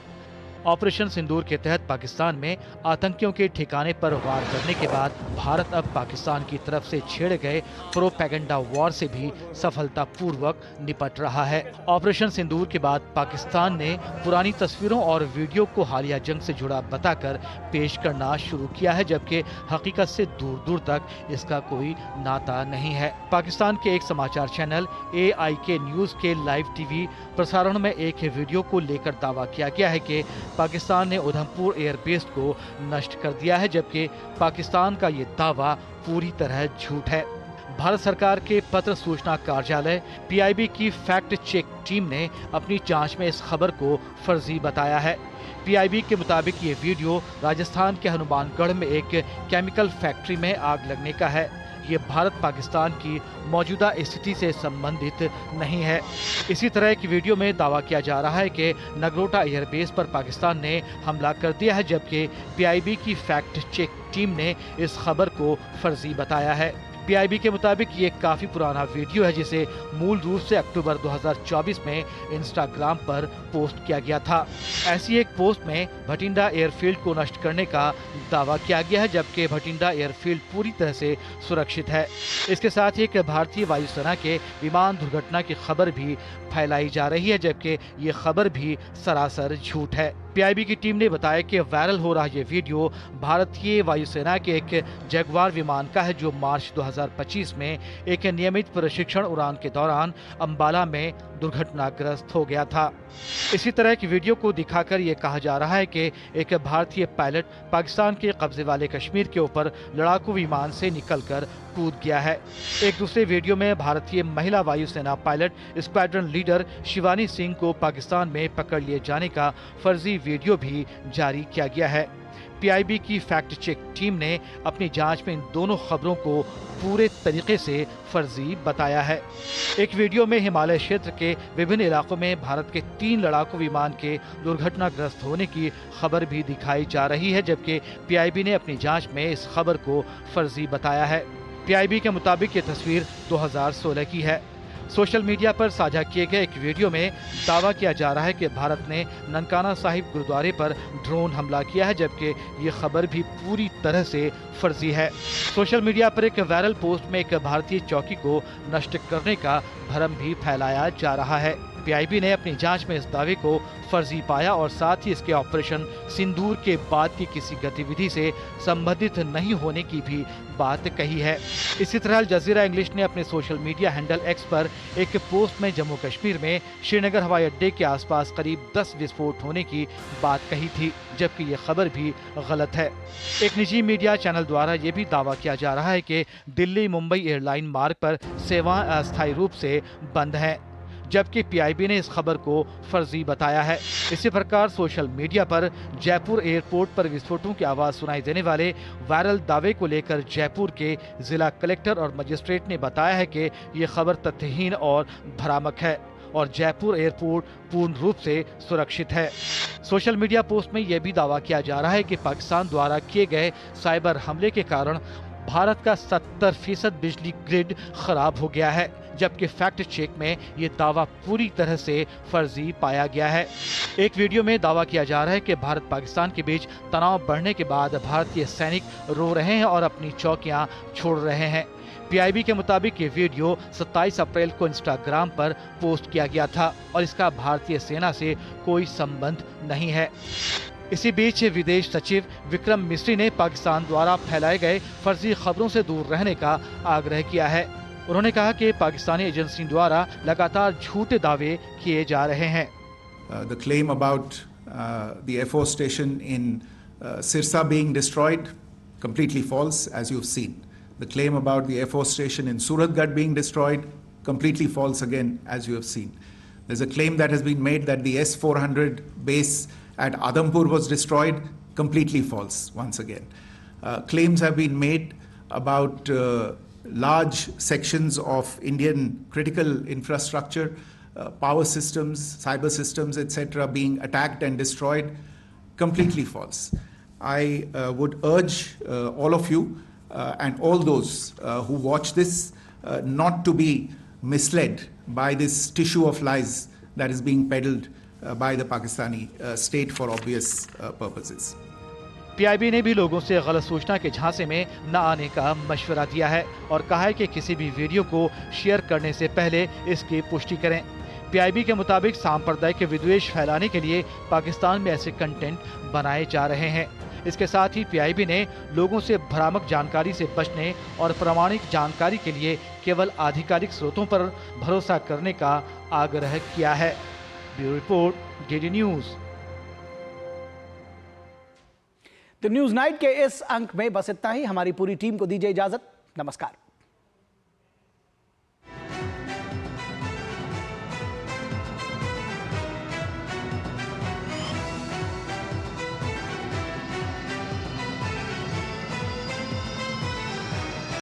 ऑपरेशन सिंदूर के तहत पाकिस्तान में आतंकियों के ठिकाने पर वार करने के बाद भारत अब पाकिस्तान की तरफ से छेड़े गए प्रोपेगेंडा वॉर से भी सफलतापूर्वक निपट रहा है। ऑपरेशन सिंदूर के बाद पाकिस्तान ने पुरानी तस्वीरों और वीडियो को हालिया जंग से जुड़ा बताकर पेश करना शुरू किया है, जबकि हकीकत से दूर दूर तक इसका कोई नाता नहीं है। पाकिस्तान के एक समाचार चैनल AIK न्यूज के लाइव टीवी प्रसारण में एक वीडियो को लेकर दावा किया गया है कि पाकिस्तान ने उधमपुर एयरबेस को नष्ट कर दिया है, जबकि पाकिस्तान का ये दावा पूरी तरह झूठ है। भारत सरकार के पत्र सूचना कार्यालय PIB की फैक्ट चेक टीम ने अपनी जांच में इस खबर को फर्जी बताया है। PIB के मुताबिक ये वीडियो राजस्थान के हनुमानगढ़ में एक केमिकल फैक्ट्री में आग लगने का है। ये भारत पाकिस्तान की मौजूदा स्थिति से संबंधित नहीं है। इसी तरह की वीडियो में दावा किया जा रहा है कि नगरोटा एयरबेस पर पाकिस्तान ने हमला कर दिया है, जबकि PIB की फैक्ट चेक टीम ने इस खबर को फर्जी बताया है। PIB के मुताबिक ये काफी पुराना वीडियो है, जिसे मूल रूप से अक्टूबर 2024 में इंस्टाग्राम पर पोस्ट किया गया था। ऐसी एक पोस्ट में भटिंडा एयरफील्ड को नष्ट करने का दावा किया गया है, जबकि भटिंडा एयरफील्ड पूरी तरह से सुरक्षित है। इसके साथ ही एक भारतीय वायुसेना के विमान दुर्घटना की खबर भी फैलाई जा रही है, जबकि ये खबर भी सरासर झूठ है। PIB की टीम ने बताया कि वायरल हो रहा ये वीडियो भारतीय वायुसेना के एक जगुआर विमान का है, जो मार्च 2025 में एक नियमित प्रशिक्षण उड़ान के दौरान अंबाला में दुर्घटनाग्रस्त हो गया था। इसी तरह की वीडियो को दिखाकर ये कहा जा रहा है कि एक भारतीय पायलट पाकिस्तान के कब्जे वाले कश्मीर के ऊपर लड़ाकू विमान से निकलकर कूद गया है। एक दूसरे वीडियो में भारतीय महिला वायुसेना pilot squadron leader Shivani Singh को पाकिस्तान में पकड़ लिए जाने का फर्जी वीडियो भी जारी किया गया है। PIB की फैक्ट चेक टीम ने अपनी जांच में इन दोनों खबरों को पूरे तरीके से फर्जी बताया है। एक वीडियो में हिमालय क्षेत्र के विभिन्न इलाकों में भारत के 3 लड़ाकू विमान के दुर्घटनाग्रस्त होने की खबर भी दिखाई जा रही है, जबकि PIB ने अपनी जांच में इस खबर को फर्जी बताया है। PIB के मुताबिक ये तस्वीर 2016 की है। सोशल मीडिया पर साझा किए गए एक वीडियो में दावा किया जा रहा है कि भारत ने ननकाना साहिब गुरुद्वारे पर ड्रोन हमला किया है, जबकि ये खबर भी पूरी तरह से फर्जी है। सोशल मीडिया पर एक वायरल पोस्ट में एक भारतीय चौकी को नष्ट करने का भ्रम भी फैलाया जा रहा है। PIB ने अपनी जांच में इस दावे को फर्जी पाया और साथ ही इसके ऑपरेशन सिंदूर के बाद की किसी गतिविधि से संबंधित नहीं होने की भी बात कही है। इसी तरह अल जजीरा इंग्लिश ने अपने सोशल मीडिया हैंडल X पर एक पोस्ट में जम्मू कश्मीर में श्रीनगर हवाई अड्डे के आसपास करीब 10 विस्फोट होने की बात कही थी, जबकि ये खबर भी गलत है। एक निजी मीडिया चैनल द्वारा ये भी दावा किया जा रहा है कि दिल्ली मुंबई एयरलाइन मार्ग पर सेवाएं अस्थायी रूप से बंद हैं, जबकि PIB ने इस खबर को फर्जी बताया है। इसी प्रकार सोशल मीडिया पर जयपुर एयरपोर्ट पर विस्फोटों की आवाज़ सुनाई देने वाले वायरल दावे को लेकर जयपुर के जिला कलेक्टर और मजिस्ट्रेट ने बताया है कि ये खबर तथ्यहीन और भ्रामक है और जयपुर एयरपोर्ट पूर्ण रूप से सुरक्षित है। सोशल मीडिया पोस्ट में यह भी दावा किया जा रहा है कि पाकिस्तान द्वारा किए गए साइबर हमले के कारण भारत का 70% बिजली ग्रिड खराब हो गया है, जबकि फैक्ट चेक में ये दावा पूरी तरह से फर्जी पाया गया है। एक वीडियो में दावा किया जा रहा है कि भारत पाकिस्तान के बीच तनाव बढ़ने के बाद भारतीय सैनिक रो रहे हैं और अपनी चौकियां छोड़ रहे हैं। पीआईबी के मुताबिक ये वीडियो 27 अप्रैल को इंस्टाग्राम पर पोस्ट किया गया था और इसका भारतीय सेना से कोई संबंध नहीं है। इसी बीच विदेश सचिव विक्रम मिस्री ने पाकिस्तान द्वारा फैलाए गए फर्जी खबरों से दूर रहने का आग्रह किया है। उन्होंने कहा कि पाकिस्तानी एजेंसी द्वारा लगातार झूठे दावे किए जा रहे हैं। The claim about the Air Force station in Sirsa being destroyed, completely false, as you've seen. The claim about the Air Force station in Suratgarh being destroyed, completely false again, as you have seen. There's a claim that has been made that the S-400 base at Adampur was destroyed, completely false, once again. Claims have been made about large sections of Indian critical infrastructure, power systems, cyber systems, etc. being attacked and destroyed, completely false. I would urge all of you and all those who watch this not to be misled by this tissue of lies that is being peddled by the Pakistani state for obvious purposes. PIB ने भी लोगों से गलत सूचना के झांसे में न आने का मशवरा दिया है और कहा है कि किसी भी वीडियो को शेयर करने से पहले इसकी पुष्टि करें। पीआईबी के मुताबिक सांप्रदायिक विद्वेष फैलाने के लिए पाकिस्तान में ऐसे कंटेंट बनाए जा रहे हैं। इसके साथ ही पीआईबी ने लोगों से भ्रामक जानकारी से बचने और प्रामाणिक जानकारी के लिए केवल आधिकारिक स्रोतों पर भरोसा करने का आग्रह किया है। Bureau report, DD news. The news night के इस अंक में बस इतना ही। हमारी पूरी टीम को दीजिए इजाजत। नमस्कार।